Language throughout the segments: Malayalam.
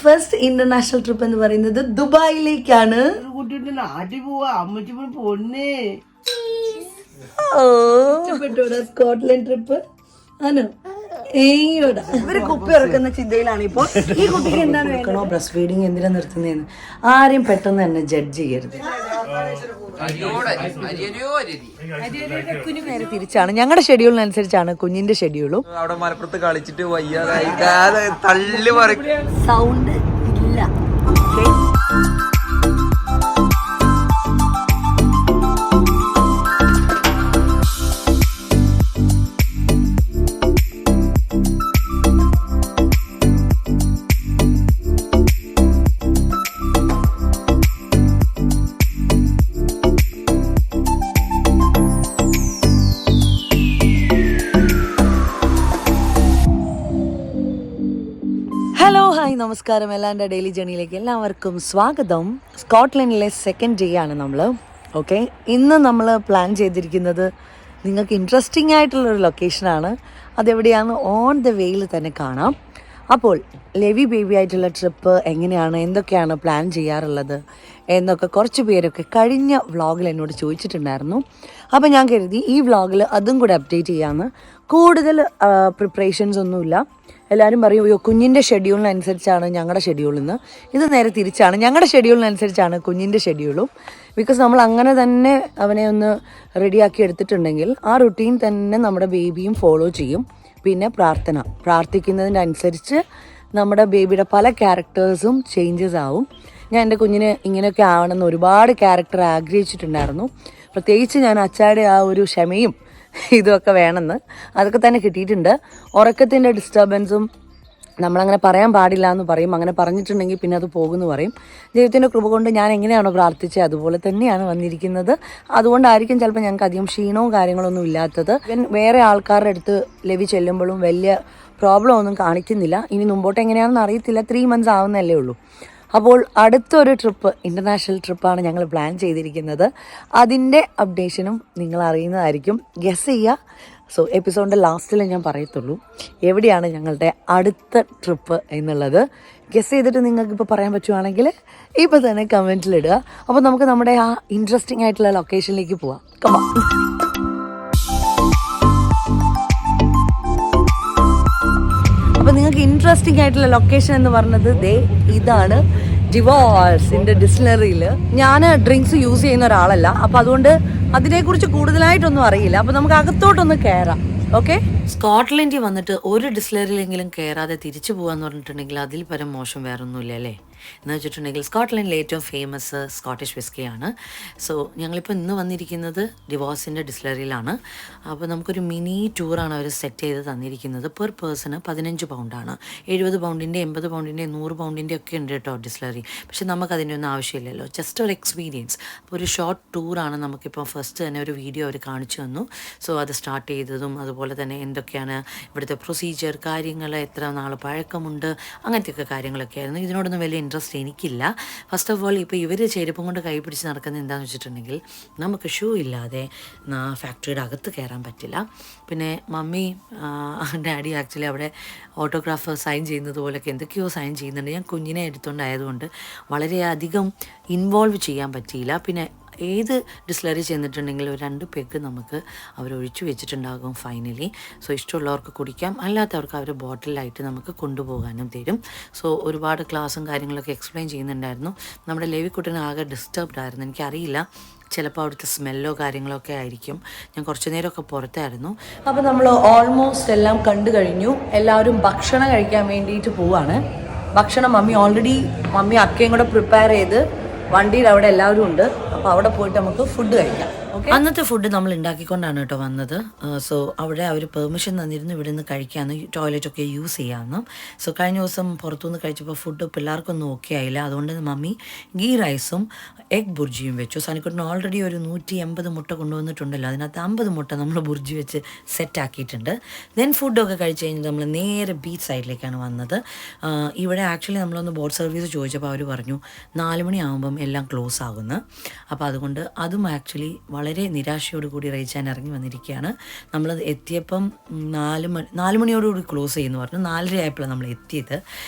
ഫസ്റ്റ് ഇന്റർനാഷണൽ ട്രിപ്പ് എന്ന് പറയുന്നത് ദുബായിലേക്കാണ്. സ്കോട്ട്ലൻഡ് ട്രിപ്പ് ആണോ? ഇവര് കുപ്പി ഇറക്കുന്ന ചിന്തയിലാണ് ഇപ്പോൾ. ഈ കുട്ടിക്ക് എന്താണ് വേണോ? ബ്രസ്റ്റ് ഫീഡിങ് എന്തിനാ നിർത്തുന്നതെന്ന് ആരും പെട്ടെന്ന് തന്നെ ജഡ്ജ് ചെയ്യരുത്. കുഞ്ഞു നേരെ തിരിച്ചാണ്. ഞങ്ങളുടെ ഷെഡ്യൂളിനനുസരിച്ചാണ് കുഞ്ഞിന്റെ ഷെഡ്യൂളും. അവിടെ മലപ്പുറത്ത് കളിച്ചിട്ട് വയ്യാതായി തള്ളി സൗണ്ട് ഇല്ല. ഹലോ ഹായ് നമസ്കാരം. എല്ലാവരുടെ ഡെയിലി ജേണിയിലേക്ക് എല്ലാവർക്കും സ്വാഗതം. സ്കോട്ട്ലൻഡിലെ സെക്കൻഡ് ഡേ ആണ് നമ്മൾ. ഓക്കെ, ഇന്ന് നമ്മൾ പ്ലാൻ ചെയ്തിരിക്കുന്നത് നിങ്ങൾക്ക് ഇൻട്രസ്റ്റിംഗ് ആയിട്ടുള്ളൊരു ലൊക്കേഷനാണ്. അതെവിടെയാണെന്ന് ഓൺ ദ വേയിൽ തന്നെ കാണാം. അപ്പോൾ ലെവി ബേബി ആയിട്ടുള്ള ട്രിപ്പ് എങ്ങനെയാണ്, എന്തൊക്കെയാണ് പ്ലാൻ ചെയ്യാറുള്ളത് എന്നൊക്കെ കുറച്ച് പേരൊക്കെ കഴിഞ്ഞ വ്ളോഗിൽ എന്നോട് ചോദിച്ചിട്ടുണ്ടായിരുന്നു. അപ്പോൾ ഞാൻ കരുതി ഈ വ്ളോഗിൽ അതും കൂടെ അപ്ഡേറ്റ് ചെയ്യാമെന്ന്. കൂടുതൽ പ്രിപ്പറേഷൻസ് ഒന്നുമില്ല. എല്ലാവരും പറയും അയ്യോ കുഞ്ഞിൻ്റെ ഷെഡ്യൂളിനനുസരിച്ചാണ് ഞങ്ങളുടെ ഷെഡ്യൂളിൽ ഇത് നേരെ തിരിച്ചാണ്. ഞങ്ങളുടെ ഷെഡ്യൂളിനനുസരിച്ചാണ് കുഞ്ഞിൻ്റെ ഷെഡ്യൂളും. ബിക്കോസ് നമ്മൾ അങ്ങനെ തന്നെ അവനെ ഒന്ന് റെഡിയാക്കി എടുത്തിട്ടുണ്ടെങ്കിൽ ആ റുട്ടീൻ തന്നെ നമ്മുടെ ബേബിയും ഫോളോ ചെയ്യും. പിന്നെ പ്രാർത്ഥിക്കുന്നതിൻ്റെ അനുസരിച്ച് നമ്മുടെ ബേബിയുടെ പല ക്യാരക്ടേഴ്സും ചേഞ്ചസ് ആവും. ഞാൻ എൻ്റെ കുഞ്ഞിന് ഇങ്ങനെയൊക്കെ ആവണമെന്ന് ഒരുപാട് ക്യാരക്ടർ ആഗ്രഹിച്ചിട്ടുണ്ടായിരുന്നു. പ്രത്യേകിച്ച് ഞാൻ അച്ചായുടെ ആ ഒരു ക്ഷമയും ഇതൊക്കെ വേണമെന്ന് അതൊക്കെ തന്നെ കിട്ടിയിട്ടുണ്ട്. ഉറക്കത്തിൻ്റെ ഡിസ്റ്റർബൻസും നമ്മളങ്ങനെ പറയാൻ പാടില്ല എന്ന് പറയും. അങ്ങനെ പറഞ്ഞിട്ടുണ്ടെങ്കിൽ പിന്നെ അത് പോകുമെന്ന് പറയും. ദൈവത്തിൻ്റെ കൃപ കൊണ്ട് ഞാൻ എങ്ങനെയാണോ പ്രാർത്ഥിച്ചത് അതുപോലെ തന്നെയാണ് വന്നിരിക്കുന്നത്. അതുകൊണ്ടായിരിക്കും ചിലപ്പോൾ ഞങ്ങൾക്ക് അധികം ക്ഷീണവും കാര്യങ്ങളൊന്നും ഇല്ലാത്തത്. വേറെ ആൾക്കാരുടെ അടുത്ത് ലെവി ചെല്ലുമ്പോഴും വലിയ പ്രോബ്ലം ഒന്നും കാണിക്കുന്നില്ല. ഇനി മുമ്പോട്ട് എങ്ങനെയാണെന്ന് അറിയത്തില്ല. 3 months ആവുന്നല്ലേ ഉള്ളൂ. അപ്പോൾ അടുത്തൊരു ട്രിപ്പ്, ഇൻ്റർനാഷണൽ ട്രിപ്പാണ് ഞങ്ങൾ പ്ലാൻ ചെയ്തിരിക്കുന്നത്. അതിൻ്റെ അപ്ഡേഷനും നിങ്ങൾ അറിയുന്നതായിരിക്കും. ഗസ് ചെയ്യുക. സോ എപ്പിസോഡിൻ്റെ ലാസ്റ്റിൽ ഞാൻ പറയത്തുള്ളൂ എവിടെയാണ് ഞങ്ങളുടെ അടുത്ത ട്രിപ്പ് എന്നുള്ളത്. ഗസ് ചെയ്തിട്ട് നിങ്ങൾക്കിപ്പോൾ പറയാൻ പറ്റുവാണെങ്കിൽ ഇപ്പോൾ തന്നെ കമൻറ്റിലിടുക. അപ്പോൾ നമുക്ക് നമ്മുടെ ആ ഇൻട്രസ്റ്റിംഗ് ആയിട്ടുള്ള ലൊക്കേഷനിലേക്ക് പോവാം. കമാ. അപ്പോൾ നിങ്ങൾക്ക് ഇൻട്രസ്റ്റിംഗ് ആയിട്ടുള്ള ലൊക്കേഷൻ എന്ന് പറഞ്ഞത് ഇതാണ്, ഡിവോഴ്സിൻ്റെ ഡിസ്റ്റിലറിയിൽ. ഞാൻ ഡ്രിങ്ക്സ് യൂസ് ചെയ്യുന്ന ഒരാളല്ല, അപ്പോൾ അതുകൊണ്ട് അതിനെക്കുറിച്ച് കൂടുതലായിട്ടൊന്നും അറിയില്ല. അപ്പോൾ നമുക്ക് അകത്തോട്ടൊന്ന് കയറാം. ഓക്കെ, സ്കോട്ട്ലൻഡിൽ വന്നിട്ട് ഒരു ഡിസ്റ്റിലറിയിലെങ്കിലും കയറാതെ തിരിച്ചു പോകാന്ന് പറഞ്ഞിട്ടുണ്ടെങ്കിൽ അതിൽ പരം മോശം വേറെ ഒന്നുമില്ല അല്ലേ. എന്ന് വെച്ചിട്ടുണ്ടെങ്കിൽ സ്കോട്ട്ലൻഡിലെ ഏറ്റവും ഫേമസ് സ്കോട്ടിഷ് വിസ്കിയാണ്. സോ ഞങ്ങളിപ്പോൾ ഇന്ന് വന്നിരിക്കുന്നത് ഡിവോഴ്സിൻ്റെ ഡിസ്റ്റിലറിയിലാണ്. അപ്പോൾ നമുക്കൊരു മിനി ടൂറാണ് അവർ സെറ്റ് ചെയ്ത് തന്നിരിക്കുന്നത്. Per person 15 pound. 70 pound, 80 pound, 100 pound ഒക്കെ ഉണ്ട് കേട്ടോ ഡിസ്റ്റിലറി. പക്ഷെ നമുക്കതിൻ്റെ ഒന്നും ആവശ്യമില്ലല്ലോ, ജസ്റ്റ് ഒരു എക്സ്പീരിയൻസ്. അപ്പോൾ ഒരു ഷോർട്ട് ടൂറാണ്. നമുക്കിപ്പോൾ ഫസ്റ്റ് തന്നെ ഒരു വീഡിയോ അവർ കാണിച്ചു തന്നു. സോ അത് സ്റ്റാർട്ട് ചെയ്തതും അതുപോലെ തന്നെ എന്തൊക്കെയാണ് ഇവിടുത്തെ പ്രൊസീജിയർ, കാര്യങ്ങൾ, എത്ര നാൾ പഴക്കമുണ്ട്, അങ്ങനത്തെയൊക്കെ കാര്യങ്ങളൊക്കെ ആയിരുന്നു. ഇതിനോടൊന്നും വലിയ ഇൻട്രസ്റ്റ് എനിക്കില്ല. ഫസ്റ്റ് ഓഫ് ഓൾ ഇപ്പോൾ ഇവർ ചെരുപ്പം കൊണ്ട് കൈ പിടിച്ച് നടക്കുന്നത് എന്താണെന്ന് വെച്ചിട്ടുണ്ടെങ്കിൽ നമുക്ക് ഷൂ ഇല്ലാതെ ഫാക്ടറിയുടെ അകത്ത് കയറാൻ പറ്റില്ല. പിന്നെ മമ്മി ഡാഡി ആക്ച്വലി അവിടെ ഓട്ടോഗ്രാഫ് സൈൻ ചെയ്യുന്നത് പോലെയൊക്കെ എന്തൊക്കെയോ സൈൻ ചെയ്യുന്നുണ്ട്. ഞാൻ കുഞ്ഞിനെ എടുത്തുകൊണ്ടായതുകൊണ്ട് വളരെയധികം ഇൻവോൾവ് ചെയ്യാൻ പറ്റിയില്ല. പിന്നെ ഏത് ഡിസ്റ്റിലറി ചെന്നിട്ടുണ്ടെങ്കിലും 2 പെഗ് നമുക്ക് അവരൊഴിച്ചു വെച്ചിട്ടുണ്ടാകും ഫൈനലി. സോ ഇഷ്ടമുള്ളവർക്ക് കുടിക്കാം, അല്ലാത്തവർക്ക് അവർ ബോട്ടിലായിട്ട് നമുക്ക് കൊണ്ടുപോകാനും തരും. സോ ഒരുപാട് ക്ലാസ്സും കാര്യങ്ങളൊക്കെ എക്സ്പ്ലെയിൻ ചെയ്യുന്നുണ്ടായിരുന്നു. നമ്മുടെ ലെവിക്കുട്ടന് ആകെ ഡിസ്റ്റർബ്ഡ് ആയിരുന്നു. എനിക്കറിയില്ല, ചിലപ്പോൾ അവിടുത്തെ സ്മെല്ലോ കാര്യങ്ങളൊക്കെ ആയിരിക്കും. ഞാൻ കുറച്ച് നേരമൊക്കെ പുറത്തായിരുന്നു. അപ്പോൾ നമ്മൾ ഓൾമോസ്റ്റ് എല്ലാം കണ്ടു കഴിഞ്ഞു. എല്ലാവരും ഭക്ഷണം കഴിക്കാൻ വേണ്ടിയിട്ട് പോവാണ്. ഭക്ഷണം മമ്മി അക്കയും കൂടെ പ്രിപ്പയർ ചെയ്ത് വണ്ടിയിൽ അവിടെ എല്ലാവരും ഉണ്ട്. അപ്പോൾ അവിടെ പോയിട്ട് നമുക്ക് ഫുഡ് കഴിക്കാം. അന്നത്തെ ഫുഡ് നമ്മൾ ഉണ്ടാക്കിക്കൊണ്ടാണ് കേട്ടോ വന്നത്. സോ അവിടെ അവർ പെർമിഷൻ തന്നിരുന്നു ഇവിടെ നിന്ന് കഴിക്കാമെന്ന്, ടോയ്ലറ്റൊക്കെ യൂസ് ചെയ്യാമെന്ന്. സോ കഴിഞ്ഞ ദിവസം പുറത്തുനിന്ന് കഴിച്ചപ്പോൾ ഫുഡ് പിള്ളേർക്കൊന്നും ഓക്കെ ആയില്ല. അതുകൊണ്ട് മമ്മി ഗീ റൈസും എഗ് ബുർജിയും വെച്ചു. സനിക്കുട്ടിന് ഓൾറെഡി ഒരു 180 മുട്ട കൊണ്ടുവന്നിട്ടുണ്ടല്ലോ, അതിനകത്ത് 50 മുട്ട നമ്മൾ ബുർജി വെച്ച് സെറ്റാക്കിയിട്ടുണ്ട്. ദെൻ ഫുഡൊക്കെ കഴിച്ച് കഴിഞ്ഞ് നമ്മൾ നേരെ ബീച്ച് സൈഡിലേക്കാണ് വന്നത്. ഇവിടെ ആക്ച്വലി നമ്മളൊന്ന് ബോട്ട് സർവീസ് ചോദിച്ചപ്പോൾ അവർ പറഞ്ഞു 4 മണിയാകുമ്പം എല്ലാം ക്ലോസ് ആകുന്നു. അപ്പോൾ അതുകൊണ്ട് അതും ആക്ച്വലി വളരെ നിരാശയോടുകൂടി റേച്ചാൻ ഇറങ്ങി വന്നിരിക്കുകയാണ്. നമ്മൾ എത്തിയപ്പം 4 മണിയോടുകൂടി ക്ലോസ് ചെയ്യുമെന്ന് പറഞ്ഞു. 4:30 ആയപ്പോഴാണ് നമ്മൾ എത്തിയത്.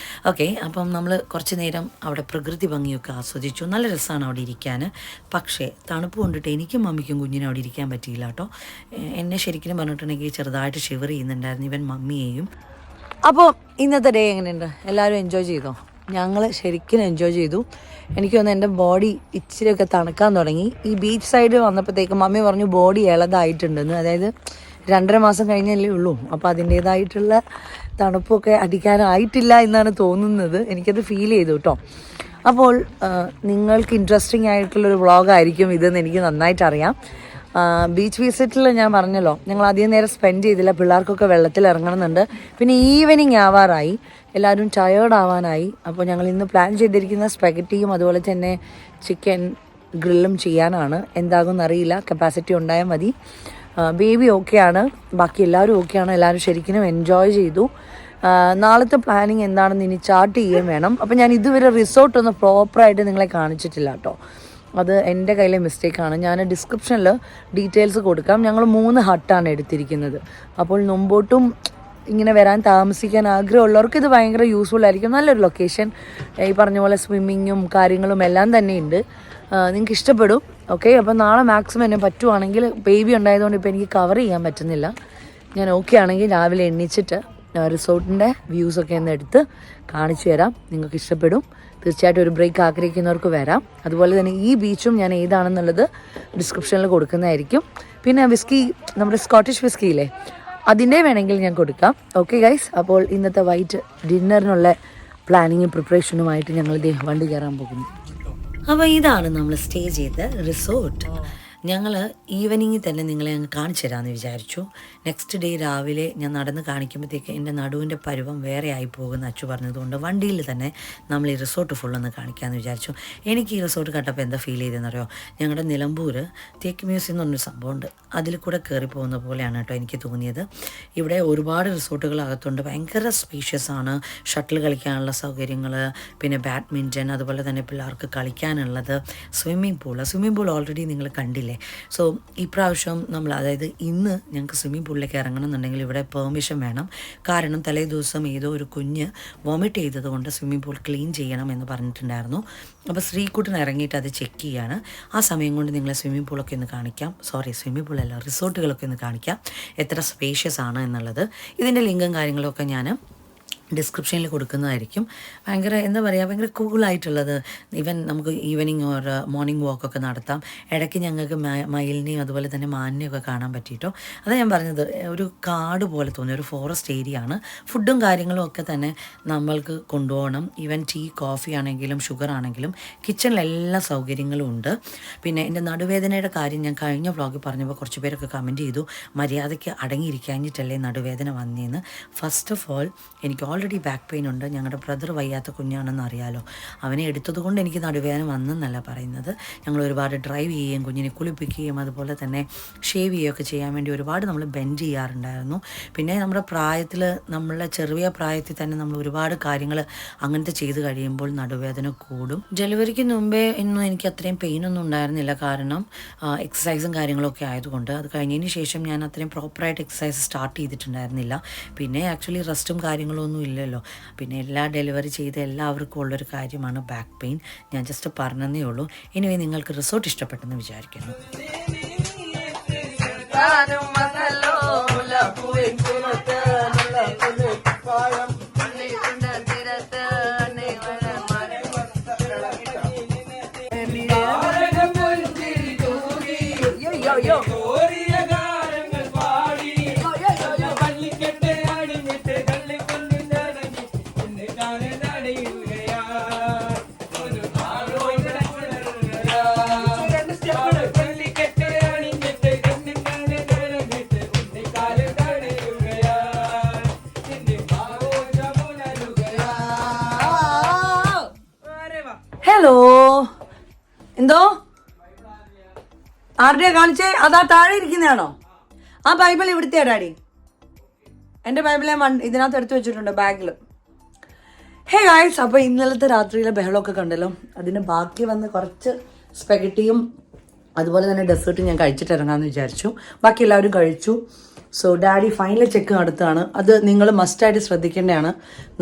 ഓക്കെ, അപ്പം നമ്മൾ കുറച്ച് നേരം അവിടെ പ്രകൃതി ഭംഗിയൊക്കെ ആസ്വദിച്ചു. നല്ല രസമാണ് അവിടെ ഇരിക്കാൻ. പക്ഷേ തണുപ്പ് കൊണ്ടിട്ട് എനിക്കും മമ്മിക്കും കുഞ്ഞിനും അവിടെ ഇരിക്കാൻ പറ്റിയില്ല കേട്ടോ. എന്നെ ശരിക്കും പറഞ്ഞിട്ടുണ്ടെങ്കിൽ ചെറുതായിട്ട് ഷിവർ ചെയ്യുന്നുണ്ടായിരുന്നു, ഇവൻ മമ്മിയെയും. അപ്പോൾ ഇന്നത്തെ ഡേ എങ്ങനെയുണ്ട്? എല്ലാവരും എൻജോയ് ചെയ്തോ? ഞങ്ങൾ ശരിക്കും എൻജോയ് ചെയ്തു. എനിക്ക് തോന്നുന്നു എൻ്റെ ബോഡി ഇച്ചിരിയൊക്കെ തണുക്കാൻ തുടങ്ങി. ഈ ബീച്ച് സൈഡ് വന്നപ്പോഴത്തേക്കും മമ്മി പറഞ്ഞു ബോഡി ഇളതായിട്ടുണ്ടെന്ന്. അതായത് 2.5 മാസം കഴിഞ്ഞല്ലേ ഉള്ളൂ. അപ്പോൾ അതിൻ്റേതായിട്ടുള്ള തണുപ്പൊക്കെ അടിക്കാനായിട്ടില്ല എന്നാണ് തോന്നുന്നത്. എനിക്കത് ഫീൽ ചെയ്തു കേട്ടോ. അപ്പോൾ നിങ്ങൾക്ക് ഇൻട്രസ്റ്റിംഗ് ആയിട്ടുള്ളൊരു വ്ളോഗായിരിക്കും ഇതെന്ന് എനിക്ക് നന്നായിട്ട് അറിയാം. ബീച്ച് വിസിറ്റിൽ ഞാൻ പറഞ്ഞല്ലോ, ഞങ്ങൾ അധികം നേരം സ്പെൻഡ് ചെയ്തില്ല. പിള്ളേർക്കൊക്കെ വെള്ളത്തിൽ ഇറങ്ങണമെന്നുണ്ട്. പിന്നെ ഈവനിങ് ആവാറായി, എല്ലാവരും ടയേർഡ് ആവാനായി. അപ്പോൾ ഞങ്ങൾ ഇന്ന് പ്ലാൻ ചെയ്തിരിക്കുന്ന സ്പെഗറ്റിയും അതുപോലെ തന്നെ ചിക്കൻ ഗ്രില്ലും ചെയ്യാനാണ്. എന്താകും എന്നറിയില്ല, കപ്പാസിറ്റി ഉണ്ടായാൽ മതി. ബേബി ഓക്കെയാണ്, ബാക്കി എല്ലാവരും ഓക്കെയാണ്. എല്ലാവരും ശരിക്കും എൻജോയ് ചെയ്തു. നാളത്തെ പ്ലാനിങ് എന്താണെന്ന് ഇനി ചാർട്ട് ചെയ്യുകയും വേണം. അപ്പോൾ ഞാൻ ഇതുവരെ റിസോർട്ടൊന്നും പ്രോപ്പറായിട്ട് നിങ്ങളെ കാണിച്ചിട്ടില്ല കേട്ടോ. അത് എൻ്റെ കയ്യിലെ മിസ്റ്റേക്കാണ്. ഞാൻ ഡിസ്ക്രിപ്ഷനിൽ ഡീറ്റെയിൽസ് കൊടുക്കാം. ഞങ്ങൾ 3 ഹട്ടാണ് എടുത്തിരിക്കുന്നത്. അപ്പോൾ മുമ്പോട്ടും ഇങ്ങനെ വരാൻ താമസിക്കാൻ ആഗ്രഹമുള്ളവർക്ക് ഇത് ഭയങ്കര യൂസ്ഫുൾ ആയിരിക്കും. നല്ലൊരു ലൊക്കേഷൻ, ഈ പറഞ്ഞ പോലെ സ്വിമ്മിങ്ങും കാര്യങ്ങളും എല്ലാം തന്നെ ഉണ്ട്. നിങ്ങൾക്ക് ഇഷ്ടപ്പെടും. ഓക്കെ, അപ്പോൾ നാളെ മാക്സിമം എന്നെ പറ്റുവാണെങ്കിൽ, ബേബി ഉണ്ടായതുകൊണ്ട് ഇപ്പോൾ എനിക്ക് കവർ ചെയ്യാൻ പറ്റുന്നില്ല. ഞാൻ ഓക്കെ ആണെങ്കിൽ രാവിലെ എണ്ണിച്ചിട്ട് റിസോർട്ടിൻ്റെ വ്യൂസൊക്കെ ഒന്ന് എടുത്ത് കാണിച്ചു തരാം. നിങ്ങൾക്ക് ഇഷ്ടപ്പെടും. തീർച്ചയായിട്ടും ഒരു ബ്രേക്ക് ആഗ്രഹിക്കുന്നവർക്ക് വരാം. അതുപോലെ തന്നെ ഈ ബീച്ചും ഞാൻ ഏതാണെന്നുള്ളത് ഡിസ്ക്രിപ്ഷനിൽ കൊടുക്കുന്നതായിരിക്കും. പിന്നെ വിസ്കി, നമ്മുടെ സ്കോട്ടിഷ് വിസ്കിയില്ലേ, അതിൻ്റെ വേണമെങ്കിൽ ഞാൻ കൊടുക്കാം. ഓക്കെ ഗൈസ്, അപ്പോൾ ഇന്നത്തെ വൈറ്റ് ഡിന്നറിനുള്ള പ്ലാനിങ്ങും പ്രിപ്പറേഷനുമായിട്ട് ഞങ്ങൾ വണ്ടി കയറാൻ പോകുന്നു. അപ്പോൾ ഇതാണ് നമ്മൾ സ്റ്റേ ചെയ്ത റിസോർട്ട്. ഞങ്ങൾ ഈവനിങ്ങിൽ തന്നെ നിങ്ങളെ അങ്ങ് കാണിച്ചു തരാമെന്ന് വിചാരിച്ചു. നെക്സ്റ്റ് ഡേ രാവിലെ ഞാൻ നടന്ന് കാണിക്കുമ്പോഴത്തേക്ക് എൻ്റെ നടുവിൻ്റെ പരുവം വേറെ ആയി പോകുന്ന അച്ചു പറഞ്ഞതുകൊണ്ട് വണ്ടിയിൽ തന്നെ നമ്മൾ ഈ റിസോർട്ട് ഫുള്ളൊന്ന് കാണിക്കാമെന്ന് വിചാരിച്ചു. എനിക്ക് ഈ റിസോർട്ട് കണ്ടപ്പോൾ എന്താ ഫീൽ ചെയ്തതെന്നറിയോ, ഞങ്ങളുടെ നിലമ്പൂർ തേക്ക് മ്യൂസിയം എന്ന് പറഞ്ഞൊരു സംഭവമുണ്ട്, അതിൽ കൂടെ കയറി പോകുന്ന പോലെയാണ് കേട്ടോ എനിക്ക് തോന്നിയത്. ഇവിടെ ഒരുപാട് റിസോർട്ടുകൾ അകത്തുണ്ട്, ഭയങ്കര സ്പേഷ്യസ് ആണ്. ഷട്ടിൽ കളിക്കാനുള്ള സൗകര്യങ്ങൾ, പിന്നെ ബാഡ്മിൻ്റൺ, അതുപോലെ തന്നെ പിള്ളേർക്ക് കളിക്കാനുള്ളത്, സ്വിമ്മിംഗ് പൂൾ ഓൾറെഡി നിങ്ങൾ കണ്ടില്ലേ. സോ ഈ പ്രാവശ്യം നമ്മൾ, അതായത് ഇന്ന് ഞങ്ങൾക്ക് സ്വിമ്മിംഗ് പൂളിലേക്ക് ഇറങ്ങണം എന്നുണ്ടെങ്കിൽ ഇവിടെ പെർമിഷൻ വേണം. കാരണം തലേ ദിവസം ഏതോ ഒരു കുഞ്ഞ് വോമിറ്റ് ചെയ്തതുകൊണ്ട് സ്വിമ്മിംഗ് പൂൾ ക്ലീൻ ചെയ്യണം എന്ന് പറഞ്ഞിട്ടുണ്ടായിരുന്നു. അപ്പോൾ ശ്രീകുട്ടൻ ഇറങ്ങിയിട്ട് അത് ചെക്ക് ചെയ്യാണ്. ആ സമയം കൊണ്ട് നിങ്ങളെ സ്വിമ്മിംഗ് പൂളൊക്കെ ഒന്ന് കാണിക്കാം. സ്വിമ്മിംഗ് പൂളല്ല, റിസോർട്ടുകളൊക്കെ ഒന്ന് കാണിക്കാം, എത്ര സ്പേഷ്യസ് ആണ് എന്നുള്ളത്. ഇതിൻ്റെ ലിങ്കും കാര്യങ്ങളൊക്കെ ഞാൻ ഡിസ്ക്രിപ്ഷനിൽ കൊടുക്കുന്നതായിരിക്കും. ഭയങ്കര എന്താ പറയുക, ഭയങ്കര കൂളായിട്ടുള്ളത്. ഈവൻ നമുക്ക് ഈവനിങ് ഓർ മോർണിംഗ് വാക്കൊക്കെ നടത്താം. ഇടയ്ക്ക് ഞങ്ങൾക്ക് മയിലിനെയും അതുപോലെ തന്നെ മാനിനെയൊക്കെ കാണാൻ പറ്റിയിട്ടോ. അതാണ് ഞാൻ പറഞ്ഞത്, ഒരു കാട് പോലെ തോന്നി, ഒരു ഫോറസ്റ്റ് ഏരിയ ആണ്. ഫുഡും കാര്യങ്ങളും ഒക്കെ തന്നെ നമ്മൾക്ക് കൊണ്ടുപോകണം. ഈവൻ ടീ, കോഫി ആണെങ്കിലും ഷുഗർ ആണെങ്കിലും കിച്ചണിൽ എല്ലാ സൗകര്യങ്ങളും ഉണ്ട്. പിന്നെ എൻ്റെ നടുവേദനയുടെ കാര്യം ഞാൻ കഴിഞ്ഞ വ്ളോഗിൽ പറഞ്ഞപ്പോൾ കുറച്ച് പേരൊക്കെ കമൻറ്റ് ചെയ്തു, മര്യാദയ്ക്ക് അടങ്ങിയിരിക്കാഞ്ഞിട്ടല്ലേ നടുവേദന വന്നേന്ന്. ഫസ്റ്റ് ഓഫ് ഓൾ എനിക്ക് ഓൾറെഡി ബാക്ക് പെയിൻ ഉണ്ട്. ഞങ്ങളുടെ ബ്രദർ വയ്യാത്ത കുഞ്ഞാണെന്ന് അറിയാലോ. അവനെ എടുത്തതുകൊണ്ട് എനിക്ക് നടുവേദന വന്നെന്നല്ല പറയുന്നത്. ഞങ്ങൾ ഒരുപാട് ഡ്രൈവ് ചെയ്യുകയും കുഞ്ഞിനെ കുളിപ്പിക്കുകയും അതുപോലെ തന്നെ ഷേവ് ചെയ്യുകയൊക്കെ ചെയ്യാൻ വേണ്ടി ഒരുപാട് നമ്മൾ ബെൻഡ് ചെയ്യാറുണ്ടായിരുന്നു. പിന്നെ നമ്മുടെ പ്രായത്തിൽ, നമ്മളുടെ ചെറിയ പ്രായത്തിൽ തന്നെ നമ്മൾ ഒരുപാട് കാര്യങ്ങൾ അങ്ങനത്തെ ചെയ്ത് കഴിയുമ്പോൾ നടുവേദന കൂടും. ഡെലിവറിക്ക് മുമ്പേ ഒന്നും എനിക്ക് അത്രയും പെയിനൊന്നും ഉണ്ടായിരുന്നില്ല, കാരണം എക്സസൈസും കാര്യങ്ങളൊക്കെ ആയതുകൊണ്ട്. അത് കഴിഞ്ഞതിന് ശേഷം ഞാൻ അത്രയും പ്രോപ്പറായിട്ട് എക്സസൈസ് സ്റ്റാർട്ട് ചെയ്തിട്ടുണ്ടായിരുന്നില്ല. പിന്നെ ആക്ച്വലി റെസ്റ്റും കാര്യങ്ങളൊന്നും ഇല്ലല്ലോ. പിന്നെ എല്ലാ ഡെലിവറി ചെയ്ത എല്ലാവർക്കും ഉള്ളൊരു കാര്യമാണ് ബാക്ക് പെയിൻ. ഞാൻ ജസ്റ്റ് പറഞ്ഞതേ ഉള്ളൂ. ഇനി നിങ്ങൾക്ക് റിസോർട്ട് ഇഷ്ടപ്പെട്ടെന്ന് വിചാരിക്കുന്നു. ഹലോ, എന്തോ ആരുടെയാ കാണിച്ചേ? അതാ താഴെ ഇരിക്കുന്നതാണോ? ആ ബൈബിൾ ഇവിടുത്തെ ഡാഡി. എൻ്റെ ബൈബിൾ ഞാൻ ഇതിനകത്ത് എടുത്തു വെച്ചിട്ടുണ്ട് ബാഗിൽ. ഹേ ഗായ്സ്, അപ്പോൾ ഇന്നലത്തെ രാത്രിയിലെ ബഹളമൊക്കെ കണ്ടല്ലോ. അതിന് ബാക്കി വന്ന് കുറച്ച് സ്പെഗറ്റിയും അതുപോലെ തന്നെ ഡെസേർട്ട് ഞാൻ കഴിച്ചിട്ട് ഇറങ്ങാമെന്ന് വിചാരിച്ചു. ബാക്കി എല്ലാവരും കഴിച്ചു. സോ ഡാഡി ഫൈനൽ ചെക്ക് നടത്തുകയാണ്. അത് നിങ്ങൾ മസ്റ്റായിട്ട് ശ്രദ്ധിക്കേണ്ടതാണ്.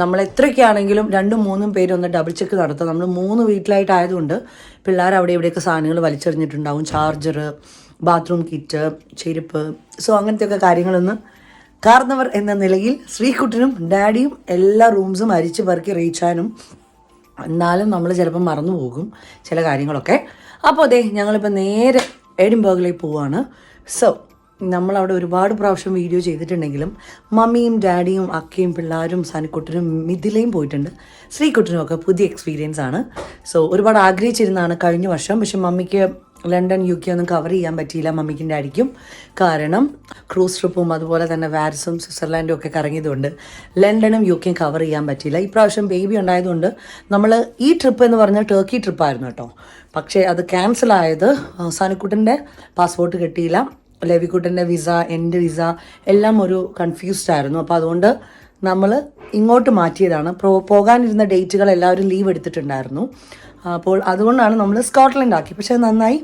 നമ്മൾ എത്രയൊക്കെയാണെങ്കിലും 2-3 പേര് ഒന്ന് ഡബിൾ ചെക്ക് നടത്തുക. നമ്മൾ 3 വീട്ടിലായിട്ടായതുകൊണ്ട് പിള്ളേർ അവിടെ ഇവിടെയൊക്കെ സാധനങ്ങൾ വലിച്ചെറിഞ്ഞിട്ടുണ്ടാവും. ചാർജർ, ബാത്റൂം കിറ്റ്, ചെരുപ്പ്, സോ അങ്ങനത്തെയൊക്കെ കാര്യങ്ങളൊന്ന് കാർന്നവർ എന്ന നിലയിൽ ശ്രീകുട്ടനും ഡാഡിയും എല്ലാ റൂംസും അരിച്ച് പെറുക്കി റീച്ചാനും. എന്നാലും നമ്മൾ ചിലപ്പോൾ മറന്നു പോകും ചില കാര്യങ്ങളൊക്കെ. അപ്പോൾ അതെ, ഞങ്ങളിപ്പോൾ നേരെ എഡിൻബർഗിലേക്ക് പോവുകയാണ്. സോ നമ്മളവിടെ ഒരുപാട് പ്രാവശ്യം വീഡിയോ ചെയ്തിട്ടുണ്ടെങ്കിലും മമ്മിയും ഡാഡിയും അക്കയും പിള്ളേരും സനിക്കുട്ടനും മിഥിലയും പോയിട്ടുണ്ട്. ശ്രീകുട്ടനും ഒക്കെ പുതിയ എക്സ്പീരിയൻസ് ആണ്. സോ ഒരുപാട് ആഗ്രഹിച്ചിരുന്നതാണ് കഴിഞ്ഞ വർഷം. പക്ഷെ മമ്മിക്ക് ലണ്ടൻ UK ഒന്നും കവർ ചെയ്യാൻ പറ്റിയില്ല, മമ്മിക്കും ഡാഡിക്കും. കാരണം ക്രൂസ് ട്രിപ്പും അതുപോലെ തന്നെ പാരീസും സ്വിറ്റ്സർലാൻഡും ഒക്കെ കറങ്ങിയതുകൊണ്ട് ലണ്ടനും UK കവർ ചെയ്യാൻ പറ്റിയില്ല. ഇപ്രാവശ്യം ബേബി ഉണ്ടായതുകൊണ്ട് നമ്മൾ ഈ ട്രിപ്പ് എന്ന് പറഞ്ഞാൽ ടർക്കി ട്രിപ്പായിരുന്നു കേട്ടോ. പക്ഷേ അത് ക്യാൻസലായത് സനിക്കുട്ടൻ്റെ പാസ്പോർട്ട് കിട്ടിയില്ല, ലെവിക്കുട്ടൻ്റെ വിസ, എൻ്റെ വിസ എല്ലാം ഒരു കൺഫ്യൂസ്ഡ് ആയിരുന്നു. അപ്പോൾ അതുകൊണ്ട് നമ്മൾ ഇങ്ങോട്ട് മാറ്റിയതാണ്. പോകാനിരുന്ന ഡേറ്റുകൾ എല്ലാവരും ലീവ് എടുത്തിട്ടുണ്ടായിരുന്നു. അപ്പോൾ അതുകൊണ്ടാണ് നമ്മൾ സ്കോട്ട്ലൻഡ് ആക്കി. പക്ഷേ നന്നായി,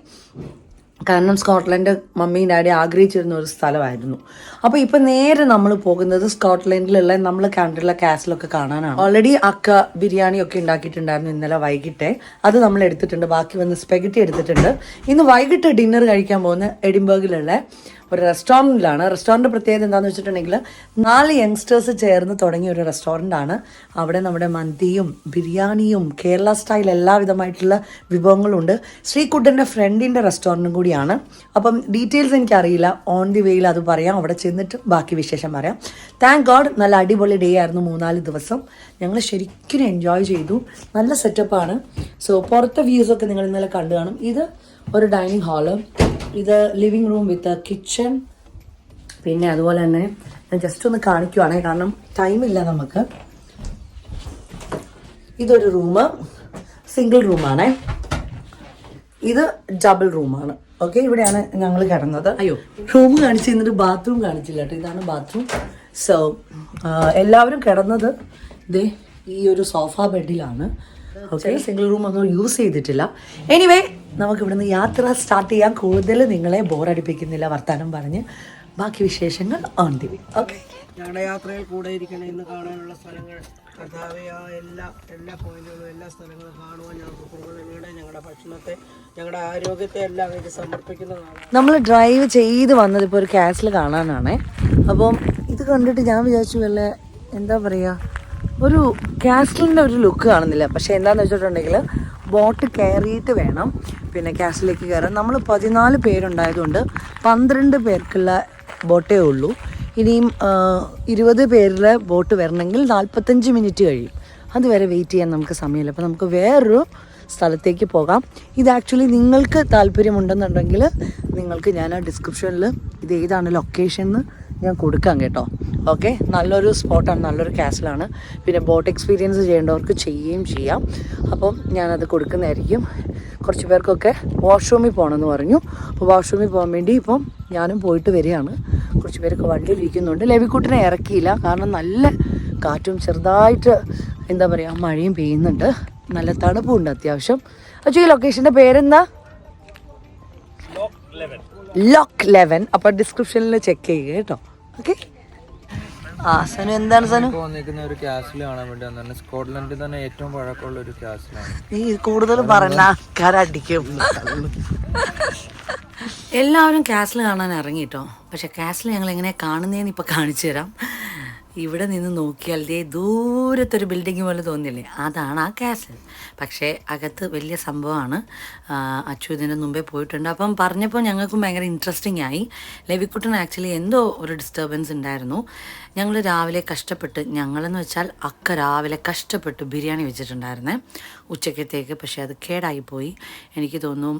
കാരണം സ്കോട്ട്ലൻഡ് മമ്മിയും ഡാഡി ആഗ്രഹിച്ചിരുന്ന ഒരു സ്ഥലമായിരുന്നു. അപ്പോൾ ഇപ്പം നേരെ നമ്മൾ പോകുന്നത് സ്കോട്ട്ലൻഡിലുള്ള നമ്മൾ കണ്ടിട്ടുള്ള കാസിലൊക്കെ കാണാനാണ്. ഓൾറെഡി അക്ക ബിരിയാണി ഒക്കെ ഉണ്ടാക്കിയിട്ടുണ്ടായിരുന്നു ഇന്നലെ വൈകിട്ട്. അത് നമ്മൾ എടുത്തിട്ടുണ്ട്. ബാക്കി വന്ന് സ്പെഗറ്റി എടുത്തിട്ടുണ്ട്. ഇന്ന് വൈകിട്ട് ഡിന്നർ കഴിക്കാൻ പോകുന്ന എഡിൻബർഗിലുള്ള ഒരു റെസ്റ്റോറൻറ്റിലാണ്. റെസ്റ്റോറൻറ്റ് പ്രത്യേകത എന്താണെന്ന് വെച്ചിട്ടുണ്ടെങ്കിൽ 4 യങ്സ്റ്റേഴ്സ് ചേർന്ന് തുടങ്ങിയ ഒരു റെസ്റ്റോറൻ്റാണ്. അവിടെ നമ്മുടെ മന്തിയും ബിരിയാണിയും കേരള സ്റ്റൈൽ എല്ലാവിധമായിട്ടുള്ള വിഭവങ്ങളുണ്ട്. ശ്രീകുട്ടൻ്റെ ഫ്രണ്ടിൻ്റെ റെസ്റ്റോറൻറ്റും കൂടിയാണ്. അപ്പം ഡീറ്റെയിൽസ് എനിക്കറിയില്ല, ഓൺ ദി വേയിൽ അത് പറയാം. അവിടെ ചെന്നിട്ട് ബാക്കി വിശേഷം പറയാം. താങ്ക് ഗോഡ്, നല്ല അടിപൊളി ഡേ ആയിരുന്നു. 3-4 ദിവസം ഞങ്ങൾ ശരിക്കും എൻജോയ് ചെയ്തു. നല്ല സെറ്റപ്പാണ്. സോ പുറത്തെ വ്യൂസൊക്കെ നിങ്ങൾ ഇന്നലെ കണ്ടു കാണും. ഇത് ഒരു ഡൈനിങ് ഹാള്, ഇത് ലിവിങ് റൂം വിത്ത് കിച്ചൺ. പിന്നെ അതുപോലെ തന്നെ ഞാൻ ജസ്റ്റ് ഒന്ന് കാണിക്കുവാണേ, കാരണം ടൈമില്ല നമുക്ക്. ഇതൊരു റൂം, സിംഗിൾ റൂമാണേ. ഇത് ഡബിൾ റൂമാണ്. ഓക്കെ, ഇവിടെയാണ് ഞങ്ങൾ കിടന്നത്. അയ്യോ, റൂം കാണിച്ചു തന്നിട്ട് ബാത്റൂം കാണിച്ചില്ല കേട്ടോ. ഇതാണ് ബാത്റൂം. സോ എല്ലാവരും കിടന്നത് ദേ ഈ ഒരു സോഫ ബെഡിലാണ്. ഓക്കെ, സിംഗിൾ റൂം ഒന്നും യൂസ് ചെയ്തിട്ടില്ല. എനിവേ, നമുക്ക് ഇവിടുന്ന് യാത്ര സ്റ്റാർട്ട് ചെയ്യാം. കൂടുതൽ നിങ്ങളെ ബോറടിപ്പിക്കുന്നില്ല വർത്താനം പറഞ്ഞ്. ബാക്കി വിശേഷങ്ങൾ ഓൺ ദി വേ. ഓക്കെ, ഞങ്ങളുടെ യാത്രയിൽ കൂടെ ഇരിക്കണം. ഇന്ന് കാണാനുള്ള സ്ഥലങ്ങൾ എല്ലാ പോയിന്റുകളും എല്ലാ സ്ഥലങ്ങളും കാണുവാൻ ഞങ്ങൾക്ക് കൂടുതൽ ഞങ്ങളുടെ ഭക്ഷണത്തെ, ഞങ്ങളുടെ ആരോഗ്യത്തെ എല്ലാം ഇത് സമർപ്പിക്കുന്നതാണ്. നമ്മൾ ഡ്രൈവ് ചെയ്ത് വന്നത് ഇപ്പോൾ ഒരു കാസിൽ കാണാനാണ്. അപ്പം ഇത് കണ്ടിട്ട് ഞാൻ വിചാരിച്ചു വല്ല എന്താ പറയുക, ഒരു കാസിലിൻ്റെ ഒരു ലുക്ക് കാണുന്നില്ല. പക്ഷേ എന്താണെന്ന് വെച്ചിട്ടുണ്ടെങ്കിൽ ബോട്ട് കയറിയിട്ട് വേണം പിന്നെ കാസിലേക്ക് കയറാൻ. നമ്മൾ 14 പേരുണ്ടായതുകൊണ്ട് 12 പേർക്കുള്ള ബോട്ടേ ഉള്ളൂ. ഇനിയും 20 പേരുടെ ബോട്ട് വരണമെങ്കിൽ 45 മിനിറ്റ് കഴിയും. അതുവരെ വെയിറ്റ് ചെയ്യാൻ നമുക്ക് സമയമില്ല. അപ്പോൾ നമുക്ക് വേറൊരു സ്ഥലത്തേക്ക് പോകാം. ഇത് ആക്ച്വലി നിങ്ങൾക്ക് താല്പര്യമുണ്ടെന്നുണ്ടെങ്കിൽ നിങ്ങൾക്ക് ഞാൻ ആ ഡിസ്ക്രിപ്ഷനിൽ ഇത് ഏതാണ് ലൊക്കേഷൻ എന്ന് ഞാൻ കൊടുക്കാം കേട്ടോ. ഓക്കെ, നല്ലൊരു സ്പോട്ടാണ്, നല്ലൊരു കാസിലാണ്. പിന്നെ ബോട്ട് എക്സ്പീരിയൻസ് ചെയ്യേണ്ടവർക്ക് ചെയ്യുകയും ചെയ്യാം. അപ്പം ഞാനത് കൊടുക്കുന്നതായിരിക്കും. കുറച്ച് പേർക്കൊക്കെ വാഷ്റൂമിൽ പോകണമെന്ന് പറഞ്ഞു. അപ്പോൾ വാഷ്റൂമിൽ പോകാൻ വേണ്ടി ഇപ്പം ഞാനും പോയിട്ട് വരികയാണ്. കുറച്ച് പേരൊക്കെ വണ്ടിയിലിരിക്കുന്നുണ്ട്. ലെവിക്കുട്ടിനെ ഇറക്കിയില്ല, കാരണം നല്ല കാറ്റും ചെറുതായിട്ട് എന്താ പറയുക മഴയും പെയ്യുന്നുണ്ട്. നല്ല തണുപ്പുണ്ട് അത്യാവശ്യം. പക്ഷേ ഈ ലൊക്കേഷൻ്റെ പേരെന്താ? Lock eleven. അപ്പോൾ ഡിസ്ക്രിപ്ഷനിൽ ചെക്ക് ചെയ്യുക കേട്ടോ. ഓക്കെ, സനു എന്താണ് സനു വന്നിരിക്കുന്ന ഒരു കാസിൽ കാണാൻ വേണ്ടി വന്നാണ്. സ്കോട്ട്ലൻഡിൽ തന്നെ ഏറ്റവും പഴക്കമുള്ള ഒരു കാസിലാണ്. നീ കൂടുതൽ പറഞ്ഞ ആൾക്കാരടിക്കും. എല്ലാവരും കാസിൽ കാണാൻ ഇറങ്ങിട്ടോ. പക്ഷെ കാസിൽ ഞങ്ങൾ എങ്ങനെയാണ് കാണുന്നതെന്ന് ഇപ്പോൾ കാണിച്ചു തരാം. ഇവിടെ നിന്ന് നോക്കിയാൽ ദേ ദൂരത്തൊരു ബിൽഡിങ് പോലെ തോന്നില്ലേ, അതാണ് ആ കാസിൽ. പക്ഷേ അകത്ത് വലിയ സംഭവമാണ്. അച്ചു ഇതിൻ്റെ മുമ്പേ പോയിട്ടുണ്ട്. അപ്പം പറഞ്ഞപ്പോൾ ഞങ്ങൾക്കും ഭയങ്കര ഇൻട്രസ്റ്റിംഗ് ആയി. ലെവിക്കുട്ടന് ആക്ച്വലി എന്തോ ഒരു ഡിസ്റ്റർബൻസ് ഉണ്ടായിരുന്നു. ഞങ്ങൾ രാവിലെ കഷ്ടപ്പെട്ട്, ഞങ്ങളെന്ന് വെച്ചാൽ അക്ക രാവിലെ കഷ്ടപ്പെട്ട് ബിരിയാണി വെച്ചിട്ടുണ്ടായിരുന്നേ ഉച്ചക്കത്തേക്ക്. പക്ഷേ അത് കേടായിപ്പോയി. എനിക്ക് തോന്നുന്നു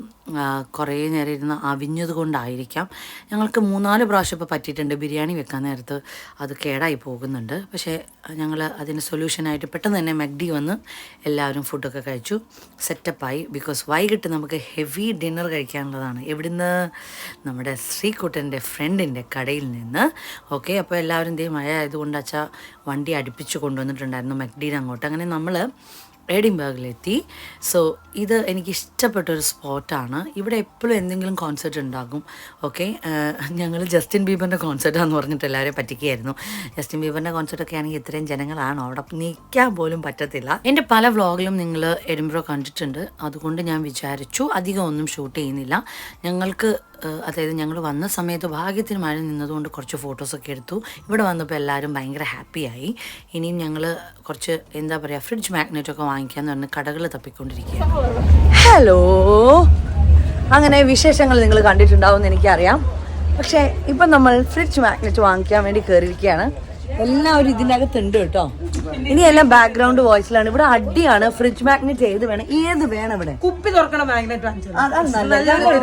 കുറേ നേരം ഇരുന്ന് അവിഞ്ഞത് കൊണ്ടായിരിക്കാം. ഞങ്ങൾക്ക് 3-4 പ്രാവശ്യം ഇപ്പോൾ പറ്റിയിട്ടുണ്ട് ബിരിയാണി വെക്കാൻ നേരത്ത് അത് കേടായി പോകുന്നുണ്ട്. പക്ഷേ ഞങ്ങൾ അതിന് സൊല്യൂഷനായിട്ട് പെട്ടെന്ന് തന്നെ മക്ഡി വന്ന് എല്ലാവരും ഫുഡൊക്കെ കഴിച്ചു, സെറ്റപ്പായി. ബിക്കോസ് വൈകിട്ട് നമുക്ക് ഹെവി ഡിന്നർ കഴിക്കാനുള്ളതാണ്. എവിടുന്ന്? നമ്മുടെ ശ്രീകുട്ടൻ്റെ ഫ്രണ്ടിൻ്റെ കടയിൽ നിന്ന്. ഓക്കെ, അപ്പോൾ എല്ലാവരും മഴ ആയതുകൊണ്ട് അച്ഛാ വണ്ടി അടുപ്പിച്ച് കൊണ്ടുവന്നിട്ടുണ്ടായിരുന്നു മക്ഡിയിൽ അങ്ങോട്ട്. അങ്ങനെ നമ്മൾ എഡിൻബർഗിലെത്തി. സോ ഇത് എനിക്കിഷ്ടപ്പെട്ടൊരു സ്പോട്ടാണ്. ഇവിടെ എപ്പോഴും എന്തെങ്കിലും കോൺസെർട്ട് ഉണ്ടാകും. ഓക്കെ, ഞങ്ങൾ ജസ്റ്റിൻ ബീബറിൻ്റെ കോൺസെർട്ടാന്ന് പറഞ്ഞിട്ട് എല്ലാവരെയും പറ്റിക്കുകയായിരുന്നു. ജസ്റ്റിൻ ബീബറിൻ്റെ കോൺസെർട്ടൊക്കെ ആണെങ്കിൽ ഇത്രയും ജനങ്ങളാണോ, അവിടെ നിൽക്കാൻ പോലും പറ്റത്തില്ല. എൻ്റെ പല വ്ളോഗിലും നിങ്ങൾ എഡിൻബറോ കണ്ടിട്ടുണ്ട്. അതുകൊണ്ട് ഞാൻ വിചാരിച്ചു അധികം ഒന്നും ഷൂട്ട് ചെയ്യുന്നില്ല. അതായത് ഞങ്ങൾ വന്ന സമയത്ത് ഭാഗ്യത്തിന് മഴ നിന്നതുകൊണ്ട് കുറച്ച് ഫോട്ടോസൊക്കെ എടുത്തു. ഇവിടെ വന്നപ്പോൾ എല്ലാവരും ഭയങ്കര ഹാപ്പിയായി. ഇനിയും ഞങ്ങൾ കുറച്ച് എന്താ പറയുക ഫ്രിഡ്ജ് മാഗ്നറ്റൊക്കെ വാങ്ങിക്കാമെന്ന് പറഞ്ഞ് കടകൾ തപ്പിക്കൊണ്ടിരിക്കുകയാണ്. ഹലോ, അങ്ങനെ വിശേഷങ്ങൾ നിങ്ങൾ കണ്ടിട്ടുണ്ടാവും എന്ന് എനിക്കറിയാം. പക്ഷേ ഇപ്പം നമ്മൾ ഫ്രിഡ്ജ് മാഗ്നറ്റ് വാങ്ങിക്കാൻ വേണ്ടി കയറിയിരിക്കുകയാണ്. എല്ലാവരും ഇതിൻ്റെ അകത്തുണ്ട് കേട്ടോ. ഇനി എല്ലാം ബാക്ക്ഗ്രൗണ്ട് വോയിസിലാണ്. ഇവിടെ അടിയാണ്. ഫ്രിഡ്ജ് മാഗ്നറ്റ് ഏത് വേണം ഇവിടെ കുപ്പി തുറക്കണ മാഗ്നറ്റ്